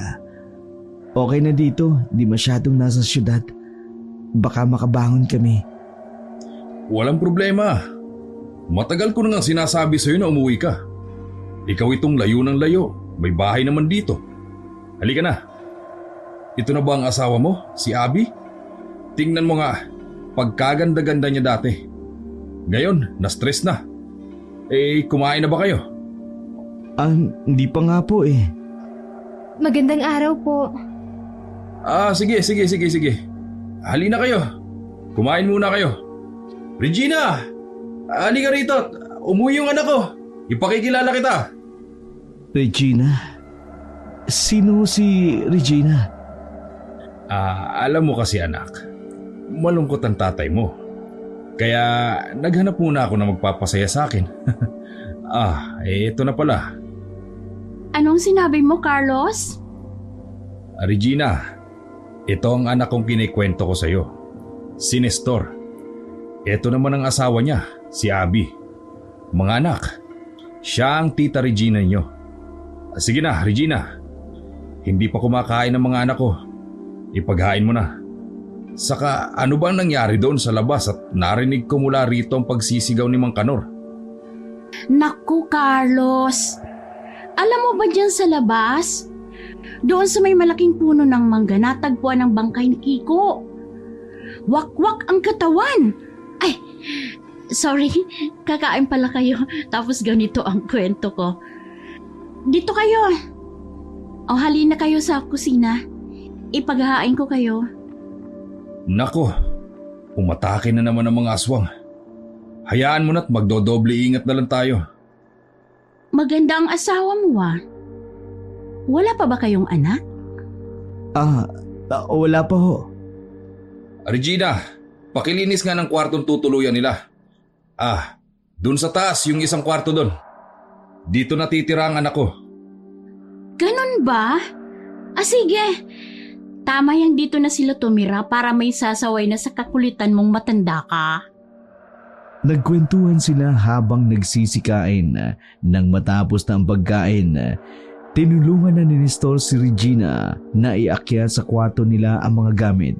Okay na dito, di masyadong nasa syudad. Baka makabangon kami. Walang problema. Matagal ko na nga sinasabi sa'yo na umuwi ka. Ikaw itong layo ng layo. May bahay naman dito. Halika na. Ito na ba ang asawa mo, si Abby? Tingnan mo nga, pagkaganda-ganda niya dati. Ngayon, na-stress na. Eh, kumain na ba kayo? Hindi pa nga po eh. Magandang araw po. Sige. Halina kayo. Kumain muna kayo. Regina! Halika rito. Umuwi yung anak ko. Ipakikilala kita. Regina? Sino si Regina? Alam mo kasi anak, malungkot ang tatay mo. Kaya naghanap muna ako na magpapasaya sa akin. Ito na pala. Anong sinabi mo, Carlos? Regina, ito ang anak kong kinikwento ko sa'yo. Si Nestor. Ito naman ang asawa niya, si Abby. Mga anak, siya ang tita Regina niyo. Sige na, Regina. Hindi pa kumakain ng mga anak ko. Ipaghain mo na. Saka ano bang nangyari doon sa labas at narinig ko mula rito ang pagsisigaw ni Mang Kanor? Naku, Carlos. Alam mo ba dyan sa labas? Doon sa may malaking puno ng mangga natagpuan ang bangkay ni Kiko. Wakwak ang katawan. Ay, sorry. Kakain pala kayo. Tapos ganito ang kwento ko. Dito kayo. O halina kayo sa kusina. Ipaghahain ko kayo. Nako, umatake na naman ang mga aswang. Hayaan mo na't magdodoble ingat na lang tayo. Maganda ang asawa mo Wala pa ba kayong anak? Wala pa ho. Regina, pakilinis nga ng kwartong tutuluyan nila. Dun sa taas yung isang kwarto dun. Dito natitira ang anak ko. Ganun ba? Sige. Tama yang dito na sila tumira para may sasaway na sa kakulitan mong matanda ka. Nagkwentuhan sila habang nagsisikain. Nang matapos na ang pagkain, tinulungan na ni Nestor si Regina na iakyat sa kwarto nila ang mga gamit.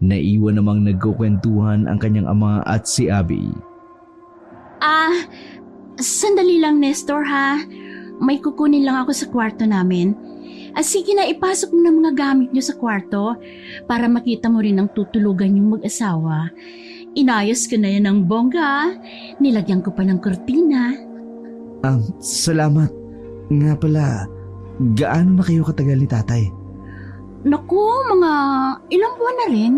Naiwan namang nagkukwentuhan ang kanyang ama at si Abby. Sandali lang, Nestor ha. May kukunin lang ako sa kwarto namin. Sige na, ipasok mo na mga gamit niyo sa kwarto para makita mo rin ang tutulugan yung mag-asawa. Inayos ko na yan ng bongga. Nilagyan ko pa ng kortina. Salamat. Nga pala, gaano na kayo katagal ni tatay? Naku, mga ilang buwan na rin.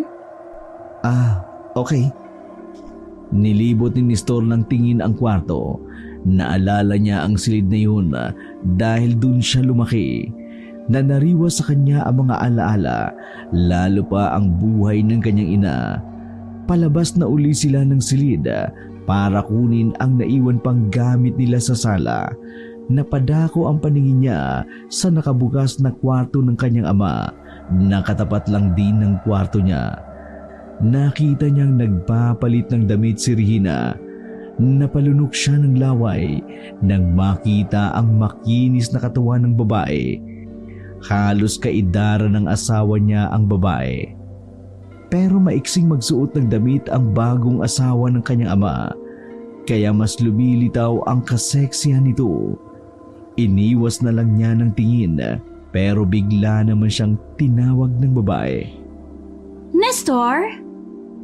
Okay. Nilibot ni Nestor ng tingin ang kwarto. Naalala niya ang silid na yun dahil dun siya lumaki. Nanariwa sa kanya ang mga alaala, lalo pa ang buhay ng kanyang ina. Palabas na uli sila ng silid para kunin ang naiwan pang gamit nila sa sala. Napadako ang paningin niya sa nakabukas na kwarto ng kanyang ama, nakatapat lang din ng kwarto niya. Nakita niyang nagpapalit ng damit si Regina. Napalunok siya ng laway nang makita ang makinis na katawan ng babae. Halos kaidara ng asawa niya ang babae. Pero maiksing magsuot ng damit ang bagong asawa ng kanyang ama, kaya mas lumilitaw ang kaseksihan nito. Iniwas na lang niya ng tingin, pero bigla naman siyang tinawag ng babae. Nestor?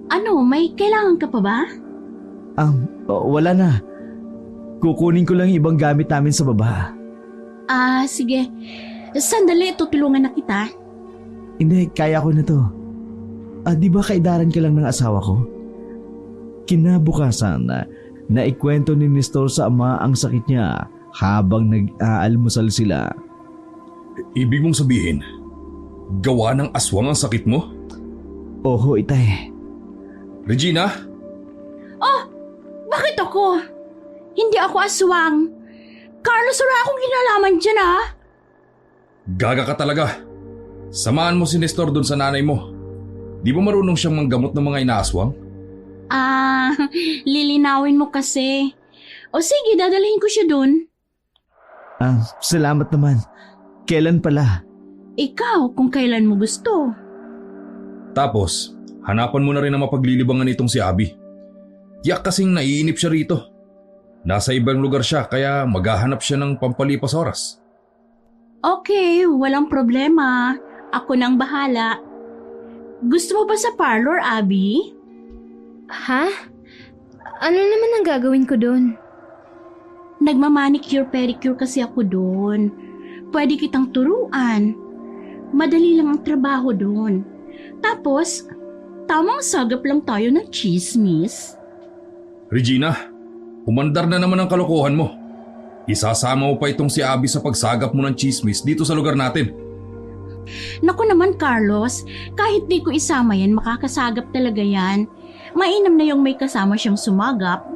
Ano, may kailangan ka pa ba? Wala na. Kukunin ko lang yung ibang gamit namin sa baba. Sige. Sandali, tutulungan na kita. Hindi, kaya ko na to. Di ba kaidaran ka lang ng asawa ko? Kinabukasan, naikwento ni Nestor sa ama ang sakit niya habang nag-aalmusal sila. Ibig mong sabihin, gawa ng aswang ang sakit mo? Oho, itay. Regina? Bakit ako? Hindi ako aswang. Carlos, wala akong kinalaman dyan Gaga ka talaga. Samahan mo si Nestor doon sa nanay mo. Di ba marunong siyang manggamot ng mga inaaswang? Lilinawin mo kasi. O sige, dadalhin ko siya dun. Salamat naman. Kailan pala? Ikaw, kung kailan mo gusto. Tapos, hanapan mo na rin ang mapaglilibangan itong si Abby. Tiyak kasing naiinip siya rito. Nasa ibang lugar siya kaya maghahanap siya ng pampalipas oras. Okay, walang problema. Ako nang bahala. Gusto mo ba sa parlor, Abby? Ha? Ano naman ang gagawin ko doon? Nagmamanicure pedicure kasi ako doon. Pwede kitang turuan. Madali lang ang trabaho doon. Tapos, tamang sagap lang tayo ng chismis. Regina, umandar na naman ang kalokohan mo. Isasama mo pa itong si Abby sa pagsagap mo ng chismis dito sa lugar natin. Naku naman, Carlos, kahit di ko isama yan, makakasagap talaga yan. Mainam na yung may kasama siyang sumagap.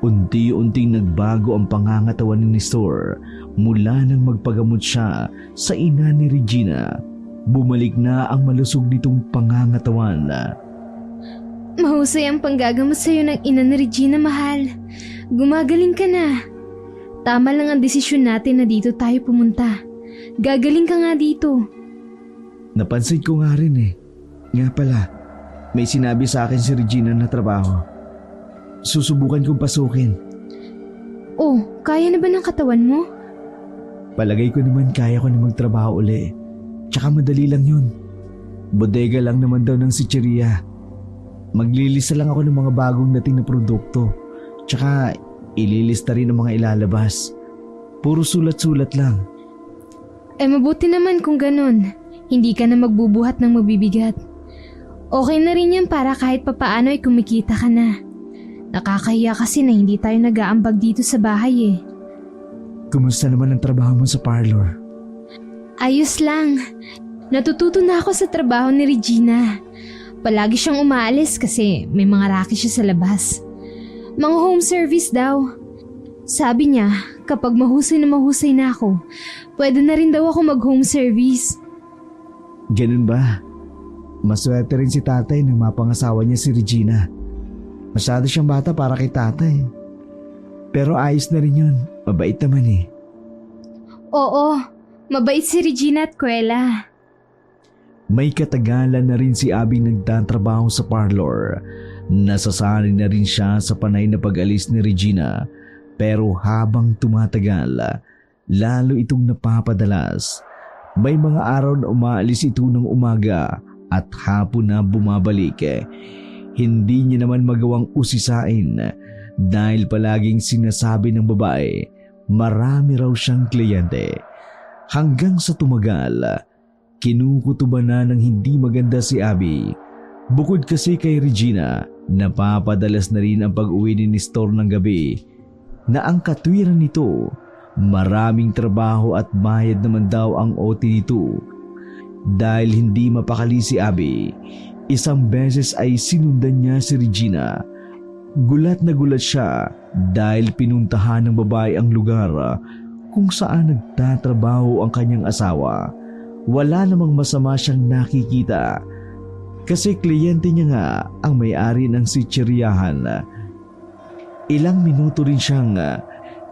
Unti-unting nagbago ang pangangatawan ni Nestor mula nang magpagamot siya sa ina ni Regina. Bumalik na ang malusog nitong pangangatawan. Mahusay ang panggagamot sa'yo ng ina ni Regina, mahal. Gumagaling ka na. Tama lang ang desisyon natin na dito tayo pumunta. Gagaling ka nga dito. Napansin ko nga rin eh. Nga pala, may sinabi sa akin si Regina na trabaho. Susubukan kong pasukin. Oh, kaya na ba ng katawan mo? Palagay ko naman kaya ko na magtrabaho uli. Tsaka madali lang yun. Bodega lang naman daw ng sitseria. Maglilista lang ako ng mga bagong dating na produkto. Tsaka ililista rin ang mga ilalabas. Puro sulat-sulat lang. Mabuti naman kung ganun. Hindi ka na magbubuhat ng mabibigat. Okay na rin yan para kahit papaano ay kumikita ka na. Nakakahiya kasi na hindi tayo nag-aambag dito sa bahay eh. Kumusta naman ang trabaho mo sa parlor? Ayos lang. Natututo na ako sa trabaho ni Regina. Palagi siyang umaalis kasi may mga racket siya sa labas. Mga home service daw. Sabi niya, kapag mahusay na ako, pwede na rin daw ako mag-home service. Ganun ba? Maswerte rin si tatay nang mapangasawa niya si Regina. Masyado siyang bata para kay tatay. Pero ayos na rin yun. Mabait naman eh. Oo, mabait si Regina at Kuwela. May katagalan na rin si Abby nagtatrabaho sa parlor. Nasasanay na rin siya sa panay na pag-alis ni Regina. Pero habang tumatagal, lalo itong napapadalas. May mga araw na umaalis ito ng umaga at hapon na bumabalik. Hindi niya naman magawang usisain dahil palaging sinasabi ng babae marami raw siyang kliyente. Hanggang sa tumagal, kinukutuban na ng hindi maganda si Abby. Bukod kasi kay Regina, napapadalas na rin ang pag-uwi ni Nestor ng gabi na ang katwiran nito, maraming trabaho at bayad naman daw ang OT nito. Dahil hindi mapakali si Abby, isang beses ay sinundan niya si Regina. Gulat na gulat siya dahil pinuntahan ng babae ang lugar kung saan nagtatrabaho ang kanyang asawa. Wala namang masama siyang nakikita kasi kliyente niya nga ang may-ari ng sitsiryahan. Ilang minuto rin siyang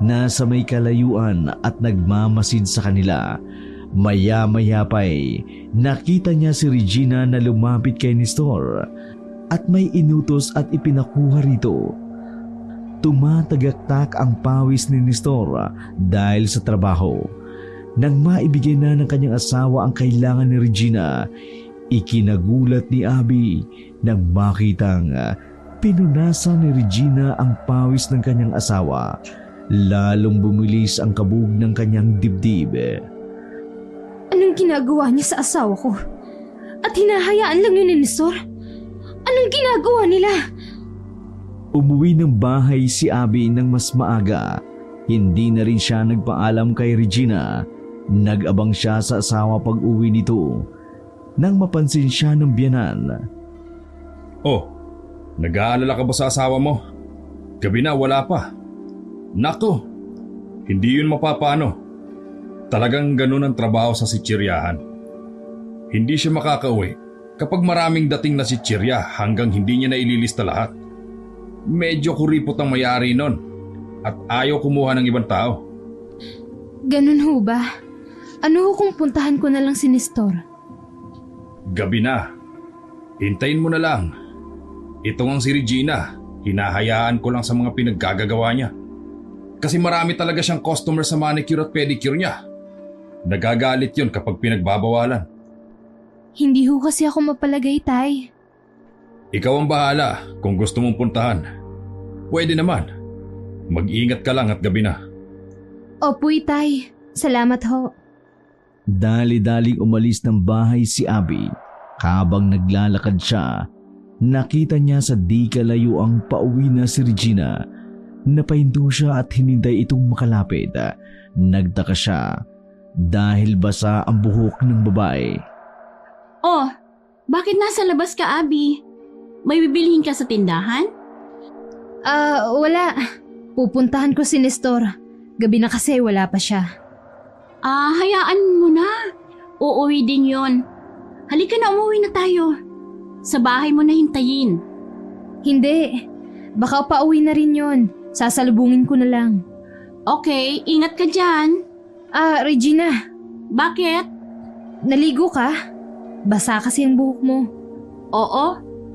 nasa may kalayuan at nagmamasid sa kanila. Maya-maya pa'y nakita niya si Regina na lumapit kay Nestor at may inutos at ipinakuha rito. Tumatagaktak ang pawis ni Nestor dahil sa trabaho. Nang maibigay na ng kanyang asawa ang kailangan ni Regina, ikinagulat ni Abby nang makitang pinunasan ni Regina ang pawis ng kanyang asawa. Lalong bumilis ang kabog ng kanyang dibdib. Anong ginagawa niya sa asawa ko? At hinahayaan lang yun ni Nestor? Anong ginagawa nila? Umuwi ng bahay si Abby ng mas maaga. Hindi na rin siya nagpaalam kay Regina. Nag-abang siya sa asawa pag-uwi nito. Nang mapansin siya ng biyanan. Oh, nag-aalala ka ba sa asawa mo? Gabi na, wala pa. Nako, hindi yun mapapano. Talagang ganun ang trabaho sa sitsiryahan. Hindi siya makakauwi kapag maraming dating na sitsirya hanggang hindi niya na ililista lahat. Medyo kuripot ang may-ari nun at ayaw kumuha ng ibang tao. Ganun ho ba? Ano ho kung puntahan ko na lang si Nestor? Gabi na. Hintayin mo na lang. Ito ang si Regina. Hinahayaan ko lang sa mga pinaggagawa niya. Kasi marami talaga siyang customer sa manicure at pedicure niya. Nagagalit yun kapag pinagbabawalan. Hindi ho kasi ako mapalagay, Tay. Ikaw ang bahala kung gusto mong puntahan. Pwede naman. Mag-ingat ka lang at gabi na. Opoy, Tay. Salamat ho. Dali-daling umalis ng bahay si Abby. Habang naglalakad siya, nakita niya sa di kalayo ang pauwi na si Regina. Napahinto siya at hinintay itong makalapit. Nagtaka siya dahil basa ang buhok ng babae. Oh, bakit nasa labas ka, Abby? May bibilihin ka sa tindahan? Wala. Pupuntahan ko si Nestor. Gabi na kasi wala pa siya. Hayaan mo na. Uuwi din yon. Halika na, umuwi na tayo. Sa bahay mo na hintayin. Hindi. Baka pauwi na rin yon. Sasalubungin ko na lang. Okay, ingat ka dyan. Regina. Bakit? Naligo ka? Basa kasi ang buhok mo. Oo,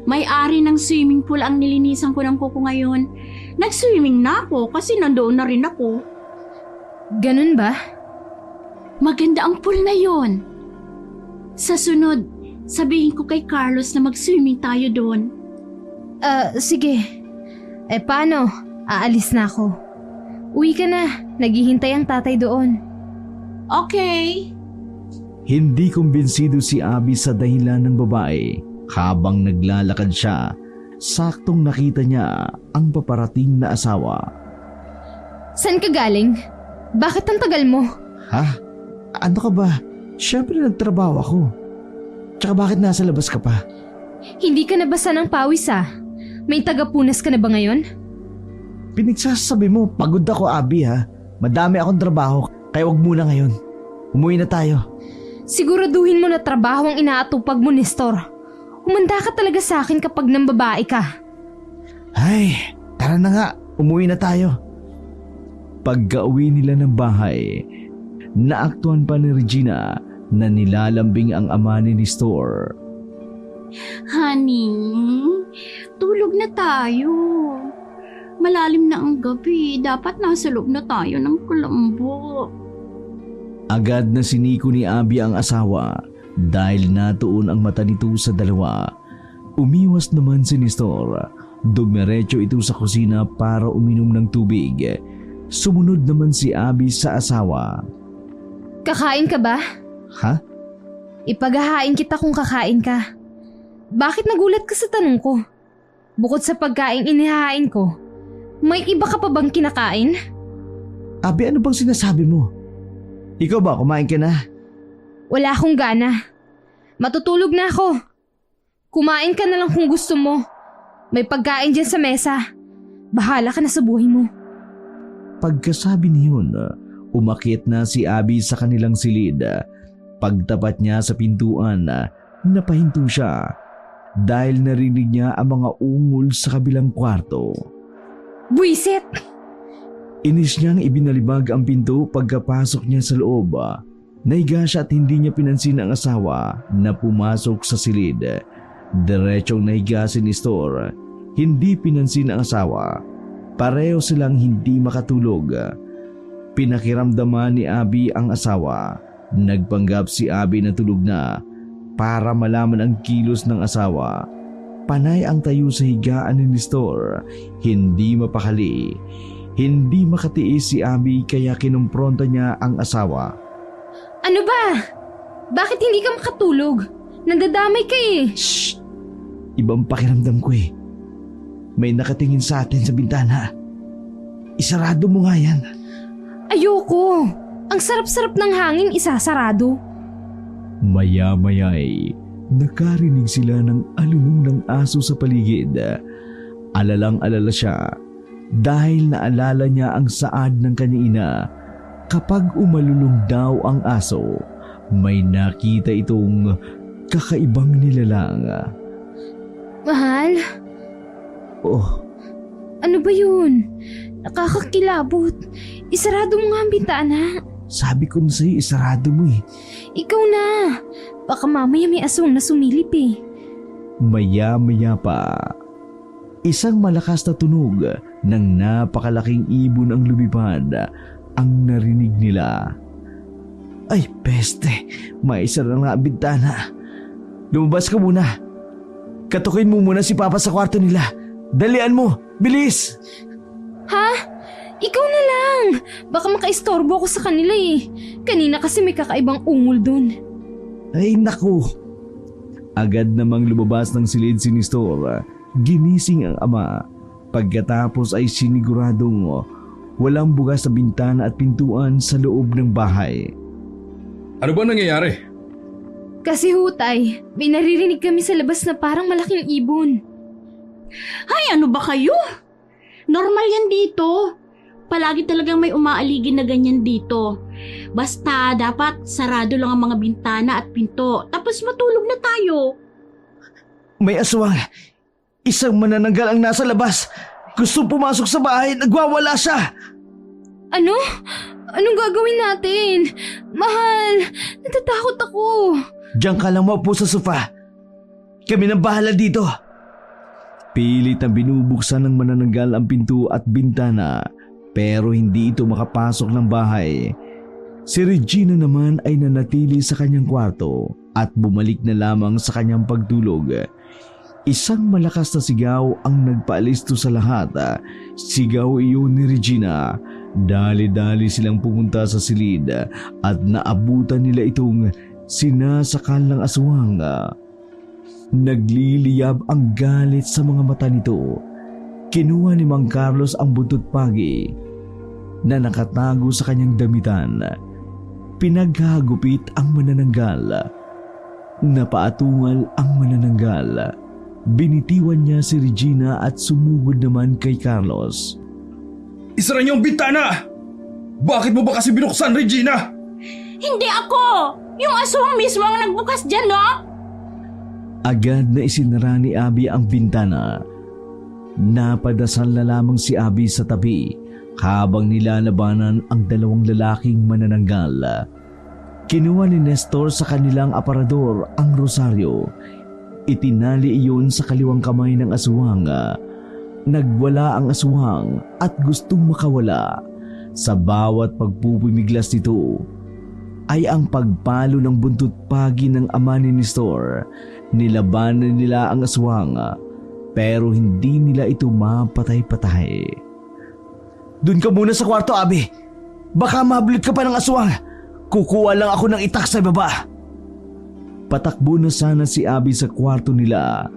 may-ari ng swimming pool ang nilinisan ko ng kuko ngayon. Nag-swimming na ako kasi nandoon na rin ako. Ganun ba? Maganda ang pool na yon. Sa sunod, sabihin ko kay Carlos na mag-swimming tayo doon. Sige. Paano? Aalis na ako. Uwi ka na. Naghihintay ang tatay doon. Okay. Hindi kumbinsido si Abby sa dahilan ng babae. Habang naglalakad siya, saktong nakita niya ang paparating na asawa. Saan ka galing? Bakit ang tagal mo? Ha? Ano ka ba? Siyempre nagtrabaho ako. Tsaka bakit nasa labas ka pa? Hindi ka nabasa ng pawis May tagapunas ka na ba ngayon? Pinagsasabi mo, pagod ako Abby ha. Madami akong trabaho, kaya wag muna ngayon. Umuwi na tayo. Siguraduhin mo na trabaho ang inaatupag mo, Nestor. Humanda ka talaga sa akin kapag nambabae ka. Ay, tara na nga, umuwi na tayo. Pagka-uwi nila ng bahay, naaktuhan pa ni Regina na nilalambing ang ama ni Nestor. Honey, tulog na tayo. Malalim na ang gabi. Dapat nasa loob na tayo ng kulambo. Agad na siniko ni Abby ang asawa dahil natuon ang mata nito sa dalawa. Umiwas naman si Nestor. Dumiretso ito sa kusina para uminom ng tubig. Sumunod naman si Abby sa asawa. Kakain ka ba? Ha? Ipaghahain kita kung kakain ka. Bakit nagulat ka sa tanong ko? Bukod sa pagkain inihahain ko, may iba ka pa bang kinakain? Abby, ano bang sinasabi mo? Ikaw ba, kumain ka na? Wala akong gana. Matutulog na ako. Kumain ka na lang kung gusto mo. May pagkain dyan sa mesa. Bahala ka na sa buhay mo. Pagkasabi niyon, umakyat na si Abby sa kanilang silid. Pagtapat niya sa pintuan, napahinto siya dahil narinig niya ang mga ungol sa kabilang kwarto. Buisit! Inis niyang ibinalibag ang pinto pagkapasok niya sa loob. Naiga siya at hindi niya pinansin ang asawa na pumasok sa silid. Diretsong naiga si Nestor. Hindi pinansin ang asawa. Pareho silang hindi makatulog. Pinakiramdaman ni Abby ang asawa. Nagpanggap si Abby na tulog na para malaman ang kilos ng asawa. Panay ang tayo sa higaan ni Nestor. Hindi mapakali. Hindi makatiis si Abby kaya kinumpronta niya ang asawa. Ano ba? Bakit hindi ka makatulog? Nandadamay ka eh. Shh! Ibang pakiramdam ko eh. May nakatingin sa atin sa bintana. Isarado mo nga yan. Ayoko. Ang sarap-sarap ng hangin isasarado. Maya-maya'y nakarinig sila ng alunong ng aso sa paligid. Alalang-alala siya dahil naalala niya ang saad ng kanyang ina. Kapag umalulong daw ang aso, may nakita itong kakaibang nilalang. Mahal, Oh, ano ba yun? Nakakakilabot. Isarado mo nga ang bintana. sabi ko na sa'yo, isarado mo eh. Ikaw na. Baka mamaya may aswang na sumilip eh. Maya-maya pa, isang malakas na tunog ng napakalaking ibon ang lumipad ang narinig nila. Ay, peste! Maisara na nga ang bintana. Lumabas ka muna. Katukin mo muna si Papa sa kwarto nila. Dalian mo! Bilis! Ha? Ikaw na lang. Baka makaistorbo ako sa kanila eh. Kanina kasi may kakaibang ungol dun. Ay, naku! Agad namang lumabas ng silid si Nestor. Ginising ang ama. Pagkatapos ay siniguradong walang bugas sa bintana at pintuan sa loob ng bahay. Ano ba nangyayari? Kasi hutay, may naririnig kami sa labas na parang malaking ibon. Ay, ano ba kayo? Normal yan dito. Palagi talagang may umaaligin na ganyan dito. Basta dapat sarado lang ang mga bintana at pinto. Tapos matulog na tayo. May aswang! Isang manananggal ang nasa labas! Gusto pumasok sa bahay, nagwawala siya! Ano? Anong gagawin natin? Mahal, natatakot ako. Diyan ka lang maupo sa sofa. Kami nang bahala dito. Pilit na binubuksan ng manananggal ang pinto at bintana pero hindi ito makapasok ng bahay. Si Regina naman ay nanatili sa kanyang kwarto at bumalik na lamang sa kanyang pagtulog. Isang malakas na sigaw ang nagpaalisto sa lahat. Sigaw iyon ni Regina. Dali-dali silang pumunta sa silid at naabutan nila itong sinasakal ng aswang. Nagliliyab ang galit sa mga mata nito. Kinuha ni Mang Carlos ang buntot pagi na nakatago sa kanyang damitan. Pinaghagupit ang manananggal. Napaatungal ang manananggal. Binitiwan niya si Regina at sumugod naman kay Carlos. Isara niyo ang bintana! Bakit mo ba kasi binuksan, Regina? Hindi ako! Yung aswang mismo ang nagbukas dyan, no? Agad na isinara ni Abby ang bintana. Napadasal na lamang si Abby sa tabi habang nilalabanan ang dalawang lalaking manananggal. Kinuha ni Nestor sa kanilang aparador ang rosaryo. Itinali iyon sa kaliwang kamay ng aswang. Nagwala ang aswang at gustong makawala. Sa bawat pagpupumiglas nito ay ang pagpalo ng buntot pagi ng ama ni Nestor. Nilabanan nila ang aswang pero hindi nila ito mapatay-patay. Doon ka muna sa kwarto, Abi. Baka mabulit ka pa ng aswang. Kukuha lang ako ng itak sa baba. Patakbo na sana si Abi sa kwarto nila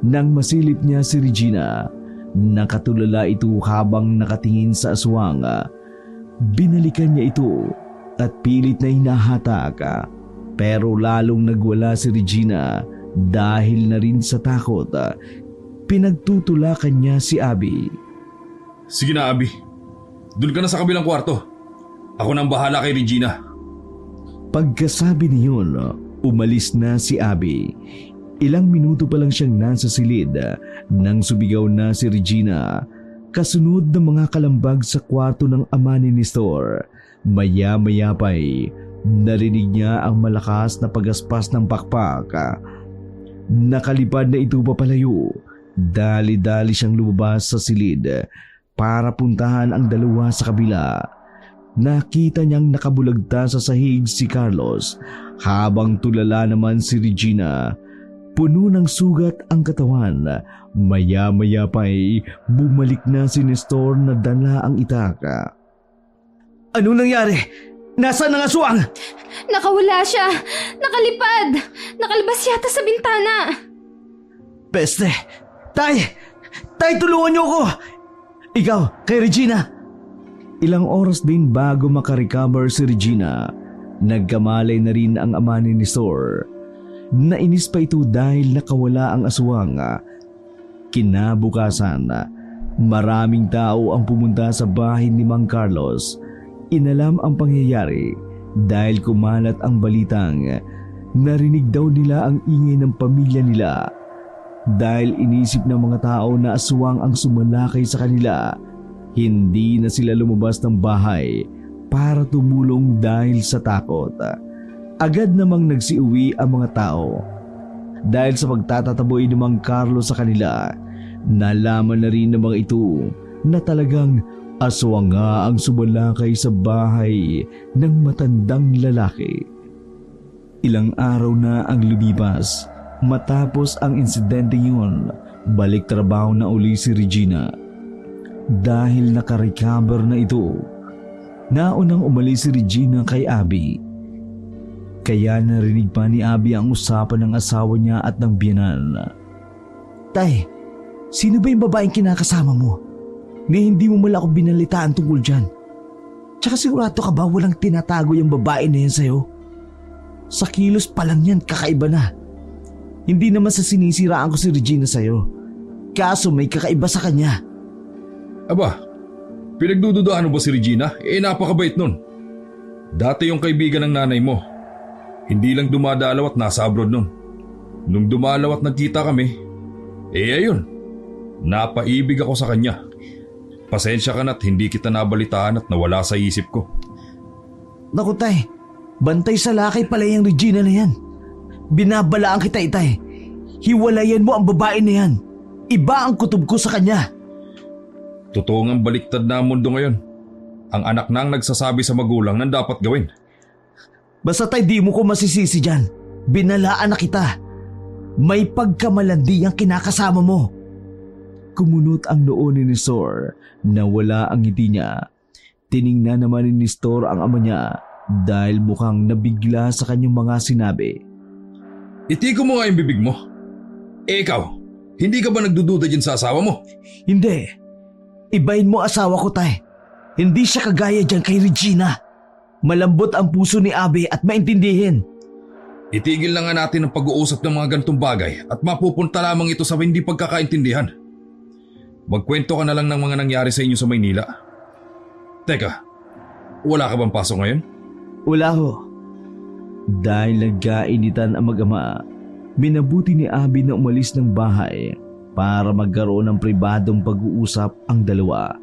nang masilip niya si Regina. Nakatulala ito habang nakatingin sa aswang. Binalikan niya ito at pilit na hinahatak. Pero lalong nagwala si Regina dahil na rin sa takot. Pinagtutulakan niya si Abi. Sige na, Abi. Doon ka na sa kabilang kwarto. Ako nang bahala kay Regina. Pagkasabi niyon, umalis na si Abi. Ilang minuto pa lang siyang nasa silid nang subigaw na si Regina. Kasunod ng mga kalambag sa kwarto ng ama ni Nestor. Maya-maya pa'y narinig niya ang malakas na pagaspas ng pakpak. Nakalipad na ito papalayo. Dali-dali siyang lumabas sa silid para puntahan ang dalawa sa kabila. Nakita niyang nakabulagta sa sahig si Carlos habang tulala naman si Regina. Puno ng sugat ang katawan. Maya-maya pa'y bumalik na si Nestor na dala ang itak. Anong nangyari? Nasaan ang aswang? Nakawala siya! Nakalipad! Nakalabas yata sa bintana! Peste! Tay! Tay, tulungan niyo ako! Ikaw, kay Regina! Ilang oras din bago makarecover si Regina, nagkamalay na rin ang ama ni Nestor. Nainis pa ito dahil nakawala ang aswang. Kinabukasan, maraming tao ang pumunta sa bahay ni Mang Carlos. Inalam ang pangyayari dahil kumalat ang balitang narinig daw nila ang ingay ng pamilya nila. Dahil inisip ng mga tao na aswang ang sumalakay sa kanila, hindi na sila lumabas ng bahay para tumulong dahil sa takot. Agad namang nagsiuwi ang mga tao. Dahil sa pagtatataboy ni Mang Carlos sa kanila, nalaman na rin ng mga ito na talagang aswang nga ang sumalakay sa bahay ng matandang lalaki. Ilang araw na ang lumipas matapos ang insidente yun. Balik trabaho na uli si Regina. Dahil nakarecover na ito, naunang umalis si Regina kay Abi. Kaya narinig pa ni Abi ang usapan ng asawa niya at ng biyenan. Tay, sino ba yung babaeng kinakasama mo? Ni hindi mo mala ako binalitaan tungkol dyan. Tsaka sigurado ka ba walang tinatago yung babae na yan sa'yo? Sa kilos pa lang yan, kakaiba na. Hindi naman sa sinisiraan ko si Regina sa'yo. Kaso may kakaiba sa kanya. Aba, pinagdududahan mo ba si Regina? Napakabait nun. Dati yung kaibigan ng nanay mo. Hindi lang dumadalaw at nasa abroad nun. Nung dumalaw at nagkita kami, ayun, napaibig ako sa kanya. Pasensya ka na't hindi kita nabalitaan at nawala sa isip ko. Naku tay, bantay sa lakay pala yung Regina na yan. Binabalaan kita itay. Hiwalayan mo ang babae na yan. Iba ang kutob ko sa kanya. Totoo ngang baliktad na ang mundo ngayon. Ang anak na ang nagsasabi sa magulang ng dapat gawin. Basta tay di mo ko masisisi dyan. Binalaan na kita. May pagkamalandi ang kinakasama mo. Kumunot ang noo ni Nestor. Nawala ang ngiti niya. Tiningnan naman ni Nestor ang ama niya dahil mukhang nabigla sa kanyang mga sinabi. Itiko mo nga yung bibig mo. Ikaw, hindi ka ba nagdududa dyan sa asawa mo? Hindi. Ibahin mo asawa ko tay. Hindi siya kagaya dyan kay Regina. Malambot ang puso ni Abi at maintindihin. Itigil na nga natin ang pag-uusap ng mga gantong bagay at mapupunta lamang ito sa hindi pagkakaintindihan. Magkwento ka na lang ng mga nangyari sa inyo sa Maynila. Teka, wala ka bang pasok ngayon? Wala ho. Dahil nagkainitan ang mag-ama, minabuti ni Abi na umalis ng bahay para magkaroon ng pribadong pag-uusap ang dalawa.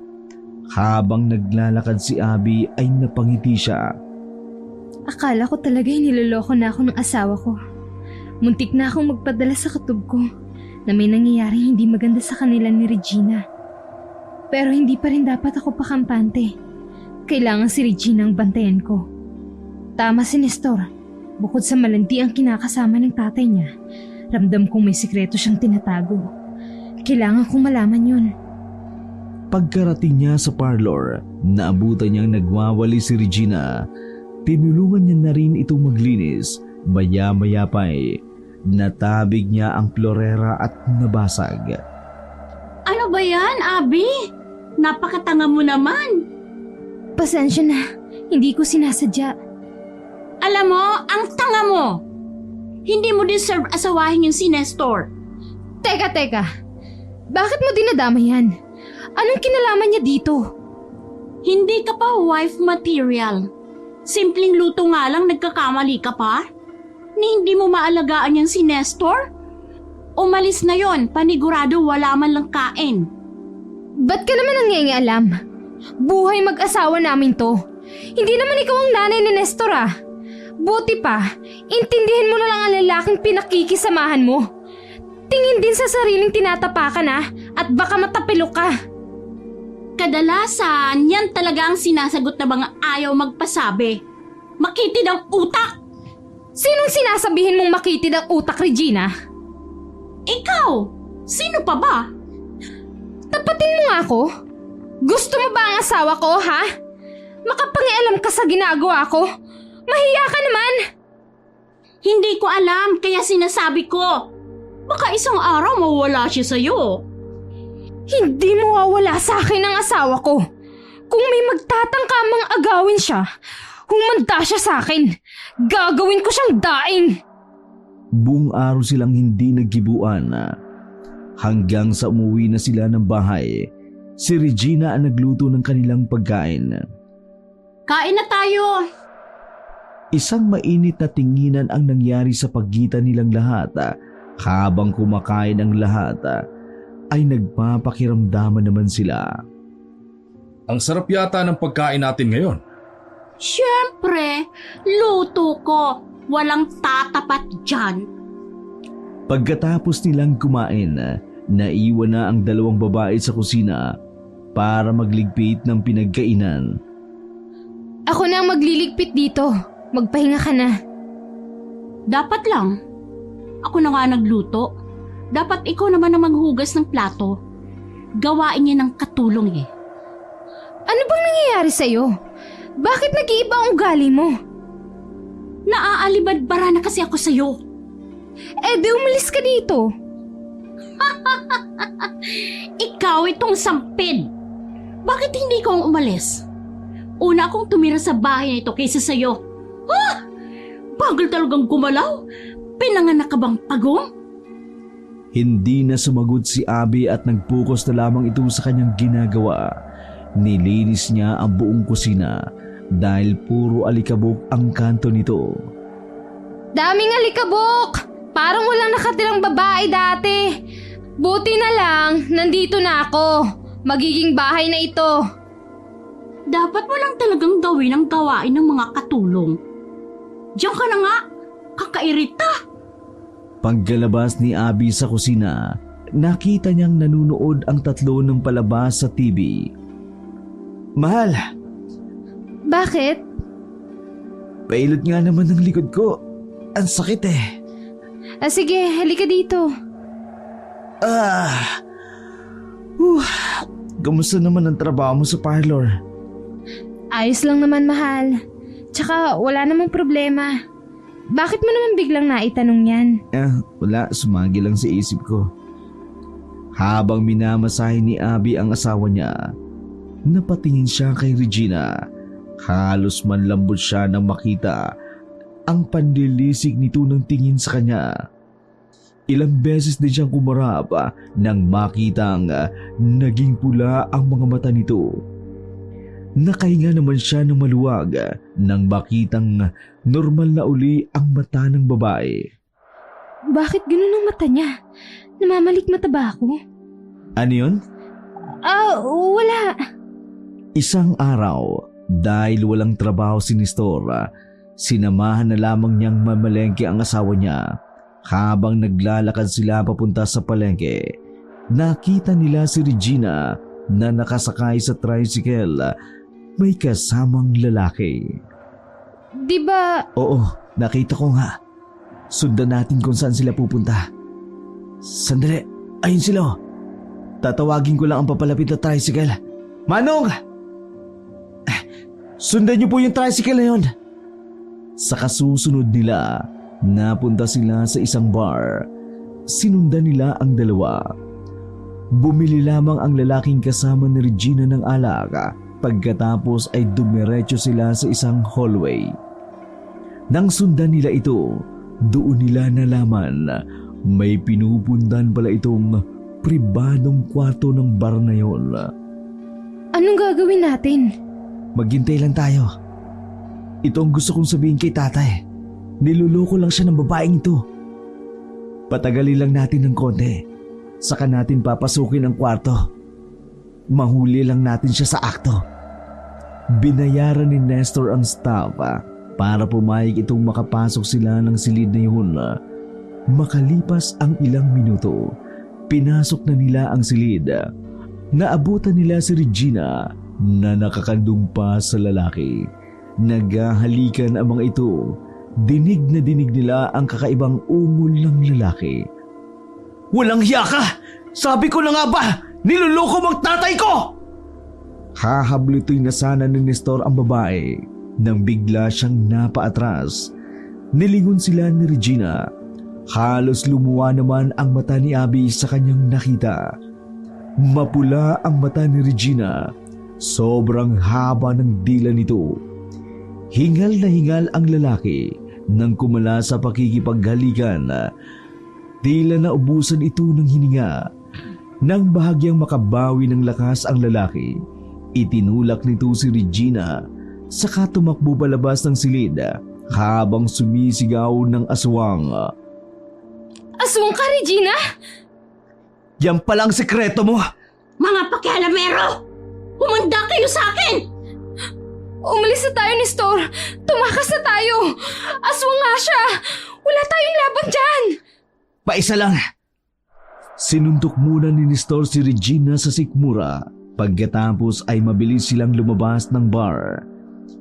Habang naglalakad si Abi ay napangiti siya. Akala ko talaga niloloko na ako ng asawa ko. Muntik na akong magpadala sa katub ko na may nangyayaring hindi maganda sa kanila ni Regina. Pero hindi pa rin dapat ako pakampante. Kailangan si Regina ang bantayan ko. Tama si Nestor. Bukod sa malandi ang kinakasama ng tatay niya, ramdam kong may sikreto siyang tinatago. Kailangan kong malaman yun. Pagkarating niya sa parlor, naabutan niyang nagwawali si Regina. Tinulungan niya na rin itong maglinis. Maya-maya pa'y natabig niya ang florera at nabasag. Ano ba yan, Abby? Napakatanga mo naman. Pasensya na, hindi ko sinasadya. Alam mo, ang tanga mo. Hindi mo deserve asawahin yung si Nestor. Teka. Bakit mo dinadama yan? Anong kinalaman niya dito? Hindi ka pa wife material. Simpleng luto nga lang nagkakamali ka pa? Ni hindi mo maalagaan yan si Nestor? Umalis na yon, panigurado wala man lang kain. Ba't ka naman nangingialam? Buhay mag-asawa namin to. Hindi naman ikaw ang nanay ni Nestor ah. Buti pa, intindihin mo na lang ang lalaking pinakikisamahan mo. Tingin din sa sariling tinatapakan ah, at baka matapilok ka. Kadalasan, yan talaga ang sinasagot na mga ayaw magpasabi. Makitid ang utak! Sinong sinasabihin mong makitid ang utak, Regina? Ikaw! Sino pa ba? Tapatin mo nga ako. Gusto mo ba ang asawa ko, ha? Makapangialam ka sa ginagawa ko. Mahiya ka naman. Hindi ko alam, kaya sinasabi ko. Baka isang araw mawala siya sa'yo. Hindi mawawala sa akin ang asawa ko. Kung may magtatangkamang agawin siya, humanda siya sa akin. Gagawin ko siyang daing. Buong araw silang hindi nagkibuan. Hanggang sa umuwi na sila ng bahay, si Regina ang nagluto ng kanilang pagkain. Kain na tayo! Isang mainit na tinginan ang nangyari sa pagitan nilang lahat. Habang kumakain ang lahat, ay nagpapakiramdaman naman sila. Ang sarap yata ng pagkain natin ngayon. Siyempre, luto ko. Walang tatapat dyan. Pagkatapos nilang kumain, naiwan na ang dalawang babae sa kusina para magligpit ng pinagkainan. Ako na ang magliligpit dito. Magpahinga ka na. Dapat lang. Ako na nga nagluto. Dapat ikaw naman ang maghugas ng plato. Gawain niya ng katulong eh. Ano bang nangyayari sa'yo? Bakit nag-iiba ang ugali mo? Naaalibadbara na kasi ako sa'yo. Di umalis ka dito. Ikaw itong sampid. Bakit hindi ko umalis? Una akong tumira sa bahay na ito kaysa sa'yo. Bagal talagang gumalaw. Pinanganak ka bang pagong? Hindi na sumagot si Abby at nagpokus na lamang ito sa kanyang ginagawa. Nilinis niya ang buong kusina dahil puro alikabok ang kanto nito. Daming alikabok! Parang walang nakatirang babae dati. Buti na lang, nandito na ako. Magiging bahay na ito. Dapat mo lang talagang gawin ang gawain ng mga katulong. Diyan ka na nga, kakairita. Pagkalabas ni Abby sa kusina, nakita niyang nanunood ang tatlo ng palabas sa TV. Mahal! Bakit? Pailot nga naman ng likod ko. Ang sakit eh. Sige, halika dito. Kamusta naman ang trabaho mo sa parlor? Ayos lang naman, mahal. Tsaka wala namang problema. Bakit mo naman biglang naitanong yan? Wala. Sumagi lang sa isip ko. Habang minamasahe ni Abby ang asawa niya, napatingin siya kay Regina. Halos manlambot siya nang makita ang panlilisik nito ng tingin sa kanya. Ilang beses din siyang kumarap nang makitang naging pula ang mga mata nito. Nakahinga naman siya ng maluwag nang makitang normal na uli ang mata ng babae. Bakit ganun ang mata niya? Namamalikmata ba ako? Ano yun? Wala. Isang araw, dahil walang trabaho si Nestor, sinamahan na lamang niyang mamalengke ang asawa niya. Habang naglalakad sila papunta sa palengke, nakita nila si Regina na nakasakay sa tricycle. May kasamang lalaki. Di ba? Oo, nakita ko nga. Sundan natin kung saan sila pupunta. Sandali, ayun sila. Tatawagin ko lang ang papalapit na tricycle. Manong! Sundan niyo po yung tricycle na yun. Sa kasusunod nila, napunta sila sa isang bar. Sinundan nila ang dalawa. Bumili lamang ang lalaking kasama ni Regina ng alak. Pagkatapos ay dumiretso sila sa isang hallway. Nang sundan nila ito, doon nila nalaman may pinupundan pala itong pribadong kwarto ng bar na yon. Anong gagawin natin? Maghintay lang tayo. Ito ang gusto kong sabihin kay tatay. Niluloko lang siya ng babaeng ito. Patagalin lang natin ng konti. Saka natin papasukin ang kwarto. Mahuli lang natin siya sa akto. Binayaran ni Nestor ang staff para pumayag itong makapasok sila ng silid na yun. Makalipas ang ilang minuto, pinasok na nila ang silid. Naabutan nila si Regina na nakakandong pa sa lalaki. Naghahalikan ang mga ito. Dinig na dinig nila ang kakaibang ungol ng lalaki. Walang hiya ka! Sabi ko na nga ba, niluloko mong tatay ko! Hahablitoy na sana ni Nestor ang babae nang bigla siyang napaatras. Nilingon sila ni Regina. Halos lumuwa naman ang mata ni Abby sa kanyang nakita. Mapula ang mata ni Regina. Sobrang haba ng dila nito. Hingal na hingal ang lalaki nang kumala sa pakikipaghalikan. Tila na ubusan ito ng hininga. Nang bahagyang makabawi ng lakas ang lalaki, itinulak nito si Regina, saka tumakbo palabas ng silid habang sumisigaw ng aswang. Aswang ka, Regina? Yan palang sekreto mo! Mga pakialamero! Humanda kayo sa akin! Umalis na tayo, Nestor. Tumakas na tayo. Aswang nga siya. Wala tayong laban dyan. Paisa lang! Sinuntok muna ni Nestor si Regina sa sikmura. Pagkatapos ay mabilis silang lumabas ng bar.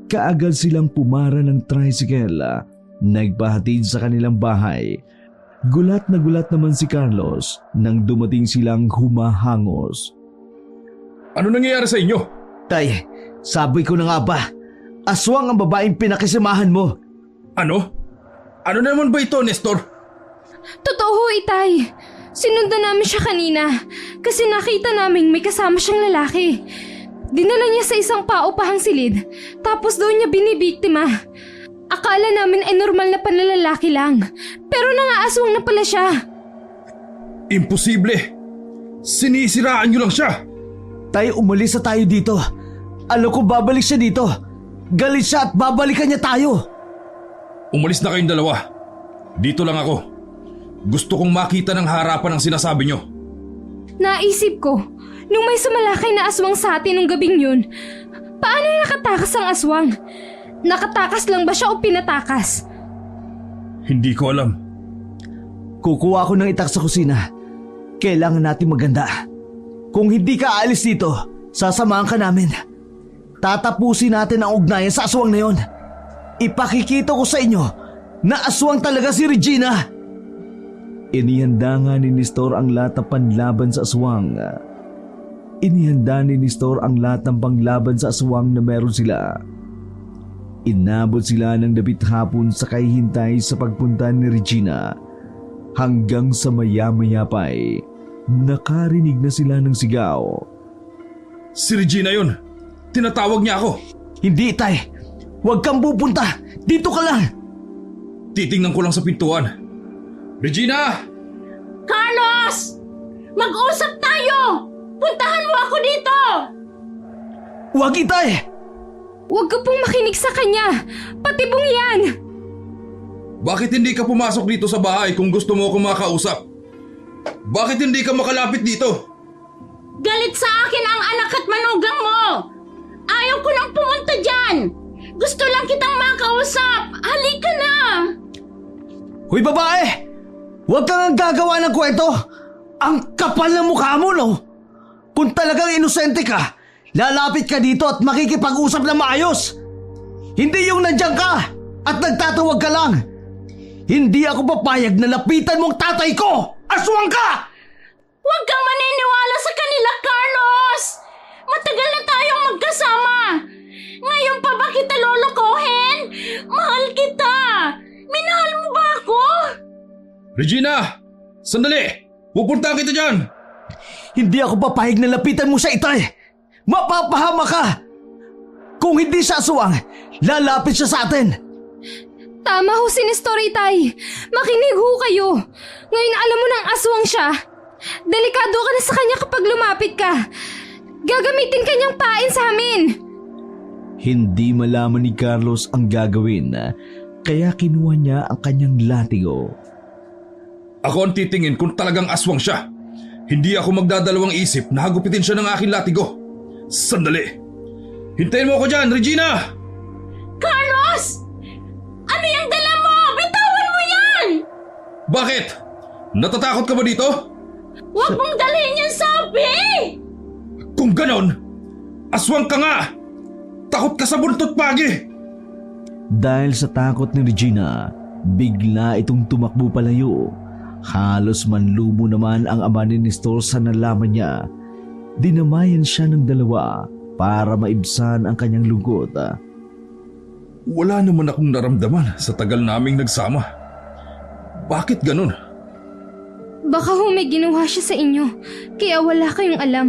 Kaagad silang pumara ng tricycle. Nagpahatid sa kanilang bahay. Gulat na gulat naman si Carlos nang dumating silang humahangos. Ano nangyayari sa inyo? Tay, sabi ko na nga ba, aswang ang babaeng pinakisamahan mo. Ano? Ano naman ba ito, Nestor? Totoo, Itay. Sinundan namin siya kanina kasi nakita namin may kasama siyang lalaki. Dinala niya sa isang paupahang silid tapos doon niya binibiktima. Akala namin ay normal na panlalaki lang pero nangaaswang na pala siya. Imposible! Sinisiraan niyo lang siya! Tay, umalis na tayo dito. Alam ko babalik siya dito. Galit siya at babalikan niya tayo. Umalis na kayong dalawa. Dito lang ako. Gusto kong makita ng harapan ang sinasabi niyo. Naisip ko, nung may sumalakay na aswang sa atin nung gabing yun, paano nakatakas ang aswang? Nakatakas lang ba siya o pinatakas? Hindi ko alam. Kukuha ko ng itak sa kusina. Kailangan natin maganda. Kung hindi ka aalis dito, sasamahan ka namin. Tatapusin natin ang ugnayan sa aswang na yon. Ipakikita ko sa inyo na aswang talaga si Regina. Inihanda nga ni Nestor ang lahat ng panlaban sa aswang. Inihanda ni Nestor ang lahat ng panglaban sa aswang na meron sila. Inabot sila ng dapit hapon sa kahihintay sa pagpunta ni Regina. Hanggang sa maya-maya pa ay nakarinig na sila ng sigaw. Si Regina yun! Tinatawag niya ako! Hindi, Tay! Huwag kang pupunta! Dito ka lang! Titingnan ko lang sa pintuan. Regina! Carlos! Mag-usap tayo! Puntahan mo ako dito! Huwag, Itay! Huwag ka pong makinig sa kanya! Patibong yan! Bakit hindi ka pumasok dito sa bahay kung gusto mo akong makausap? Bakit hindi ka makalapit dito? Galit sa akin ang anak at manugang mo! Ayaw ko nang pumunta dyan! Gusto lang kitang makausap! Halika na! Hoy, babae! Huwag kang gagawa ng kwento! Ang kapal ng mukha mo, no? Kung talagang inosente ka, lalapit ka dito at makikipag-usap na maayos! Hindi yung nandiyan ka at nagtatawag ka lang! Hindi ako papayag na lapitan mong tatay ko! Aswang ka! Huwag kang maniniwala sa kanila, Carlos! Matagal na tayong magkasama! Ngayon pa ba kita lolokohin? Mahal kita! Minahal mo ba ako? Regina! Sandali! Pupunta kita dyan! Hindi ako papayag na lapitan mo siya, Itay! Mapapahama ka! Kung hindi siya aswang, lalapit siya sa atin! Tama ho si Nestor, Itay. Makinig ho kayo. Ngayon alam mo nang aswang siya. Delikado ka na sa kanya kapag lumapit ka. Gagamitin kanyang pain sa amin. Hindi malaman ni Carlos ang gagawin, kaya kinuha niya ang kanyang latigo. Ako ang titingin kung talagang aswang siya. Hindi ako magdadalawang isip na hagupitin siya ng aking latigo. Sandali! Hintayin mo ako dyan, Regina! Carlos! Ano yung dala mo? Bitawan mo yan! Bakit? Natatakot ka ba dito? Huwag mong dalhin yung sabi! Kung ganon, aswang ka nga! Takot ka sa buntot pagi! Dahil sa takot ni Regina, bigla itong tumakbo palayo. Halos manlumo naman ang ama ni Nestor sa nalaman niya. Dinamayan siya ng dalawa para maibsan ang kanyang lungkot. Wala naman akong naramdaman sa tagal naming nagsama. Bakit ganon? Baka ho may ginawa siya sa inyo, kaya wala kayong alam.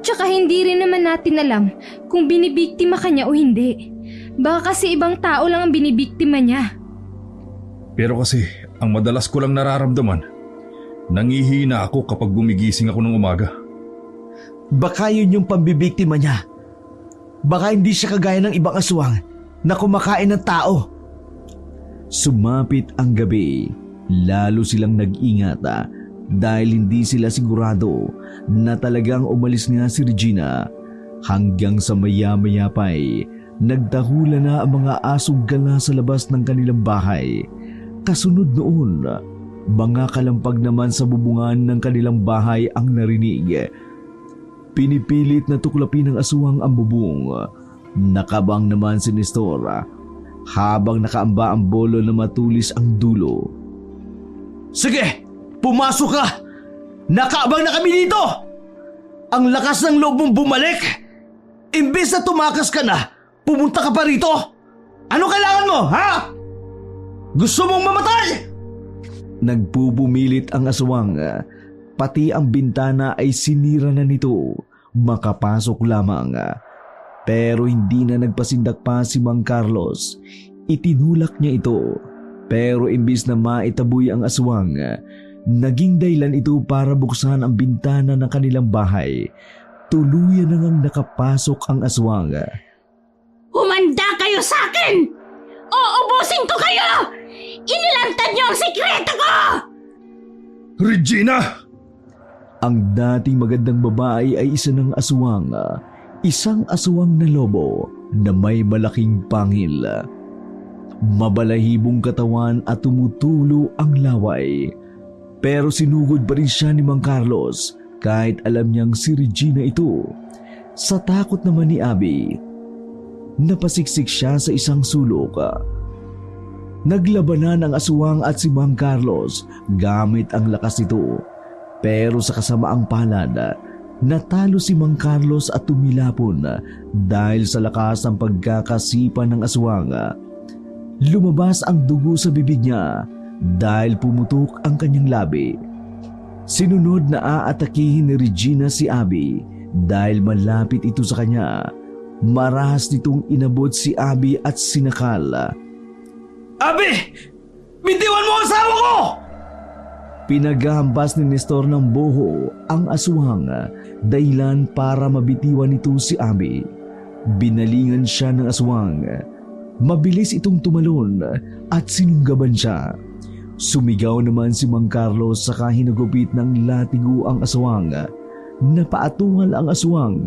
Tsaka hindi rin naman natin alam kung binibiktima kanya o hindi. Baka kasi ibang tao lang ang binibiktima niya. Pero kasi ang madalas ko lang nararamdaman, nangihina ako kapag gumigising ako ng umaga. Baka yun yung pambibiktima niya. Baka hindi siya kagaya ng ibang aswang na kumakain ng tao. Sumapit ang gabi, lalo silang nag-ingat dahil hindi sila sigurado na talagang umalis nga si Regina. Hanggang sa maya-maya pa'y nagdahula na ang mga asong gala sa labas ng kanilang bahay. Kasunod noon, mga kalampag naman sa bubungan ng kanilang bahay ang narinig. Pinipilit na tuklapin ng aswang ang bubong. Nakabang naman si Nestor habang nakaamba ang bolo na matulis ang dulo. Sige, pumasok ka! Nakaabang na kami dito! Ang lakas ng loob mong bumalik! Imbes na tumakas ka na, pumunta ka pa rito! Ano kailangan mo, ha? Gusto mong mamatay? Nagpupumilit ang aswang. Pati ang bintana ay sinira na nito. Makapasok lamang. Pero hindi na nagpasindak pa si Mang Carlos. Itinulak niya ito. Pero imbis na maitaboy ang aswang, naging dahilan ito para buksan ang bintana ng kanilang bahay. Tuluyan na ngang nakapasok ang aswang. Humanda kayo sa akin! Uubusin ko kayo! Inilantad niyo ang sikreto ko! Regina! Ang dating magandang babae ay isa ng aswang. Isang aswang na lobo na may malaking pangil. Mabalahibong katawan at tumutulo ang laway. Pero sinugod pa rin siya ni Mang Carlos kahit alam niyang si Regina ito. Sa takot naman ni Abby, napasiksik siya sa isang sulok. Naglabanan ang aswang at si Mang Carlos gamit ang lakas nito. Pero sa kasamaang palad, natalo si Mang Carlos at tumilapon dahil sa lakas ng pagkakasipa ng aswang. Lumabas ang dugo sa bibig niya dahil pumutok ang kanyang labi. Sinunod na aatakihin ni Regina si Abby dahil malapit ito sa kanya. Marahas nitong inabot si Abby at sinakal. Abby! Bitiwan mo ang asawa ko! Pinaghampas ni Nestor ng buho ang aswang dahilan para mabitiwan ito si Abby. Binalingan siya ng aswang. Mabilis itong tumalon at sinunggaban siya. Sumigaw naman si Mang Carlos saka hinagupit ng latigo ang aswang. Napaatungal ang aswang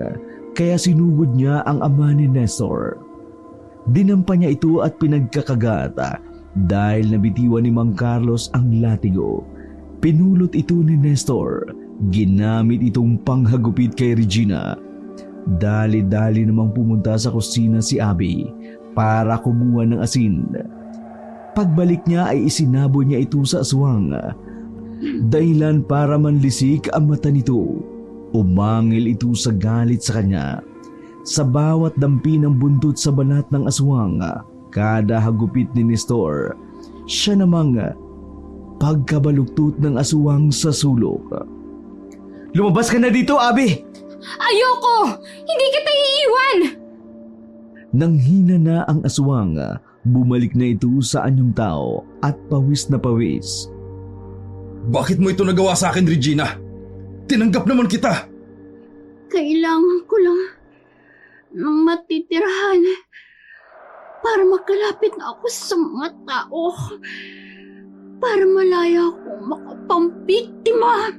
kaya sinugod niya ang ama ni Nestor. Dinampa niya ito at pinagkakagat dahil nabitiwan ni Mang Carlos ang latigo. Pinulot ito ni Nestor. Ginamit itong panghagupit kay Regina. Dali-dali namang pumunta sa kusina si Abby para kumuha ng asin. Pagbalik niya ay isinabo niya ito sa aswang. Dahilan para manlisik ang mata nito. Umangil ito sa galit sa kanya. Sa bawat dampi ng buntot sa balat ng aswang, kada hagupit ni Nestor, siya namang pagkabaluktot ng aswang sa sulok. Lumabas ka na dito, Abi! Ayoko! Hindi kita iiwan! Nang hina na ang aswang, bumalik na ito sa anyong tao at pawis na pawis. Bakit mo ito nagawa sa akin, Regina? Tinanggap naman kita! Kailangan ko lang ng matitirahan para makalapit na ako sa mga tao. Para malaya akong makapampiktima.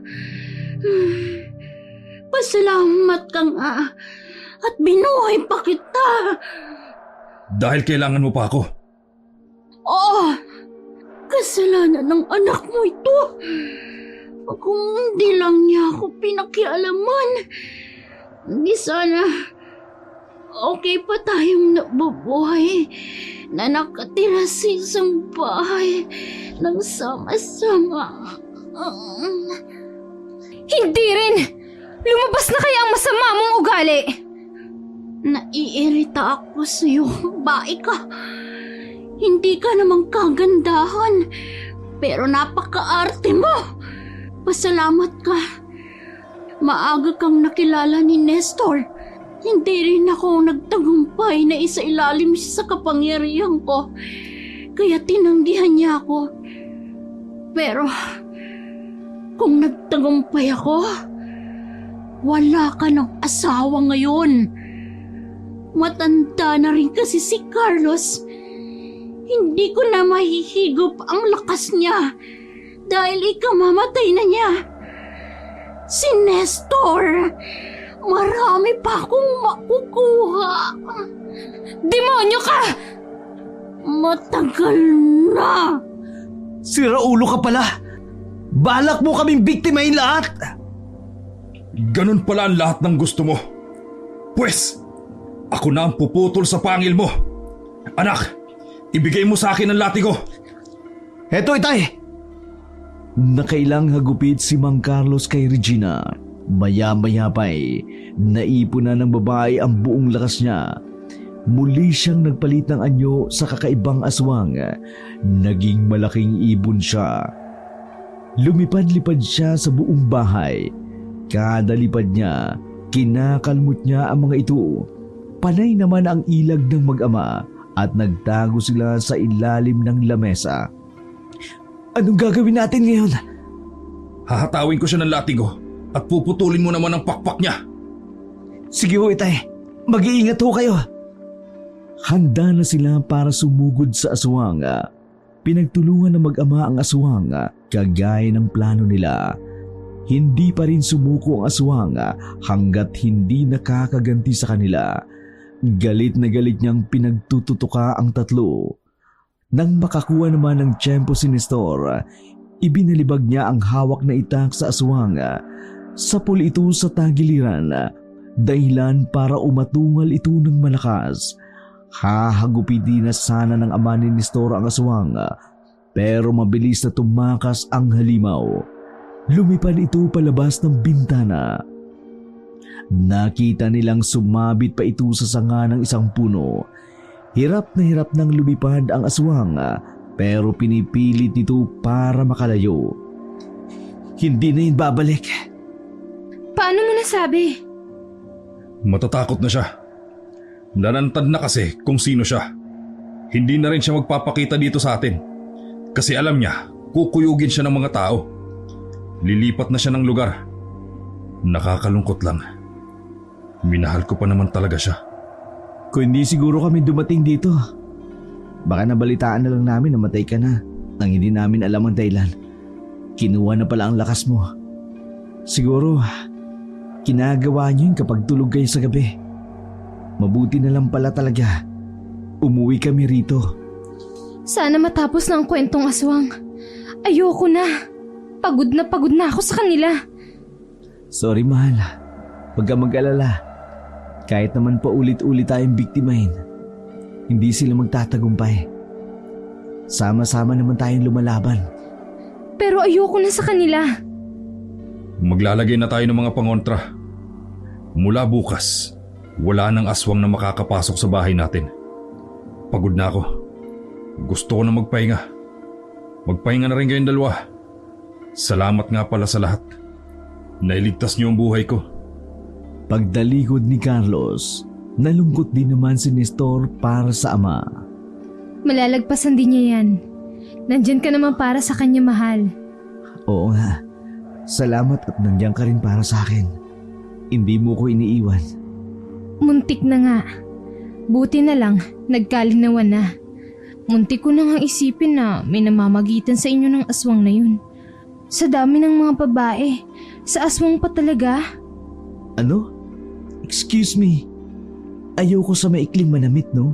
Pasalamat ka nga at binuhay pa kita. Dahil kailangan mo pa ako. Oo, kasalanan ng anak mo ito. Kung hindi lang niya ako pinakialaman, hindi sana okay pa tayong nabubuhay na nakatira sa isang bahay ng sama-sama. Hindi rin! Lumabas na kaya ang masama mong ugali! Naiirita ako sa'yo, bae ka. Hindi ka namang kagandahan, pero napaka-arte mo. Pasalamat ka. Maaga kang nakilala ni Nestor. Hindi rin ako nagtagumpay na isailalim siya sa kapangyarihan ko. Kaya tinanggihan niya ako. Pero kung nagtagumpay ako, wala ka ng asawa ngayon. Matanda na rin kasi si Carlos. Hindi ko na mahihigop ang lakas niya dahil ikamamatay na niya. Si Nestor, marami pa akong makukuha. Demonyo ka! Matagal na. Sira ulo ka pala! Balak mo kaming biktimahin lahat! Ganun pala ang lahat ng gusto mo. Pwes, ako na ang puputol sa pangil mo. Anak, ibigay mo sa akin ang latigo. Heto, Itay! Nakailang hagupit si Mang Carlos kay Regina. Maya-maya pa'y naipon na ng babae ang buong lakas niya. Muli siyang nagpalit ng anyo sa kakaibang aswang. Naging malaking ibon siya. Lumipad-lipad siya sa buong bahay. Kada lipad niya, kinakalmot niya ang mga ito. Panay naman ang ilag ng mag-ama at nagtago sila sa ilalim ng lamesa. Anong gagawin natin ngayon? Hahatawin ko siya ng latigo at puputulin mo naman ang pakpak niya. Sige ho, Itay. Mag-iingat ho kayo. Handa na sila para sumugod sa aswang. Pinagtulungan ng mag-ama ang aswang kagaya ng plano nila. Hindi pa rin sumuko ang aswang hanggat hindi nakakaganti sa kanila. Galit na galit niyang pinagtututuka ang tatlo. Nang makakuha naman ng tiyempo si Nestor, ibinalibag niya ang hawak na itak sa aswang. Sapul ito sa tagiliran, dahilan para umatungal ito ng malakas. Hahagupitin na sana ng ama ni Nestor ang aswang, pero mabilis na tumakas ang halimaw. Lumipad ito palabas ng bintana. Nakita nilang sumabit pa ito sa sanga ng isang puno. Hirap na hirap nang lumipad ang aswang, pero pinipilit nito para makalayo. Hindi na yun babalik. Paano mo nasabi? Matatakot na siya. Nanantad na kasi kung sino siya. Hindi na rin siya magpapakita dito sa atin. Kasi alam niya, kukuyugin siya ng mga tao. Lilipat na siya ng lugar. Nakakalungkot lang. Minahal ko pa naman talaga siya. Kung hindi siguro kami dumating dito, baka nabalitaan na lang namin na matay ka na nang hindi namin alam ang dahilan. Kinuha na pala ang lakas mo. Siguro, kinagawa niyo yun kapag tulog kayo sa gabi. Mabuti na lang pala talaga. Umuwi kami rito. Sana matapos na ang kwentong aswang. Ayoko na. Pagod na ako sa kanila. Sorry, mahal. Huwag ka mag-alala. Kahit naman pa ulit-ulit tayong biktimahin, hindi sila magtatagumpay. Sama-sama naman tayong lumalaban. Pero ayoko na sa kanila. Maglalagay na tayo ng mga pangontra Mula bukas, wala nang aswang na makakapasok sa bahay natin. Pagod na ako. Gusto ko na magpahinga. Magpahinga na rin kayong dalawa. Salamat nga pala sa lahat. Nailigtas niyo ang buhay ko. Pagdalikod ni Carlos, nalungkot din naman si Nestor para sa ama. Malalagpasan din niya yan. Nandyan ka naman para sa kanya, mahal. Oo nga. Salamat at nandiyan ka rin para sa akin. Hindi mo ko iniiwan. Muntik na nga. Buti na lang, nagkalinawan na. Muntik ko na nga isipin na may namamagitan sa inyo ng aswang na yun. Sa dami ng mga babae, sa aswang pa talaga. Ano? Excuse me. Ayoko sa maikling manamit, no?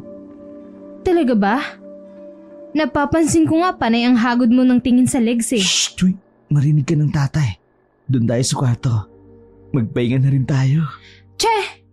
Talaga ba? Napapansin ko nga panay ang hagod mo ng tingin sa legs eh. Shh! Tuy, marinig ka ng tatay. Doon tayo sa kwarto. Magpahinga na rin tayo. Che!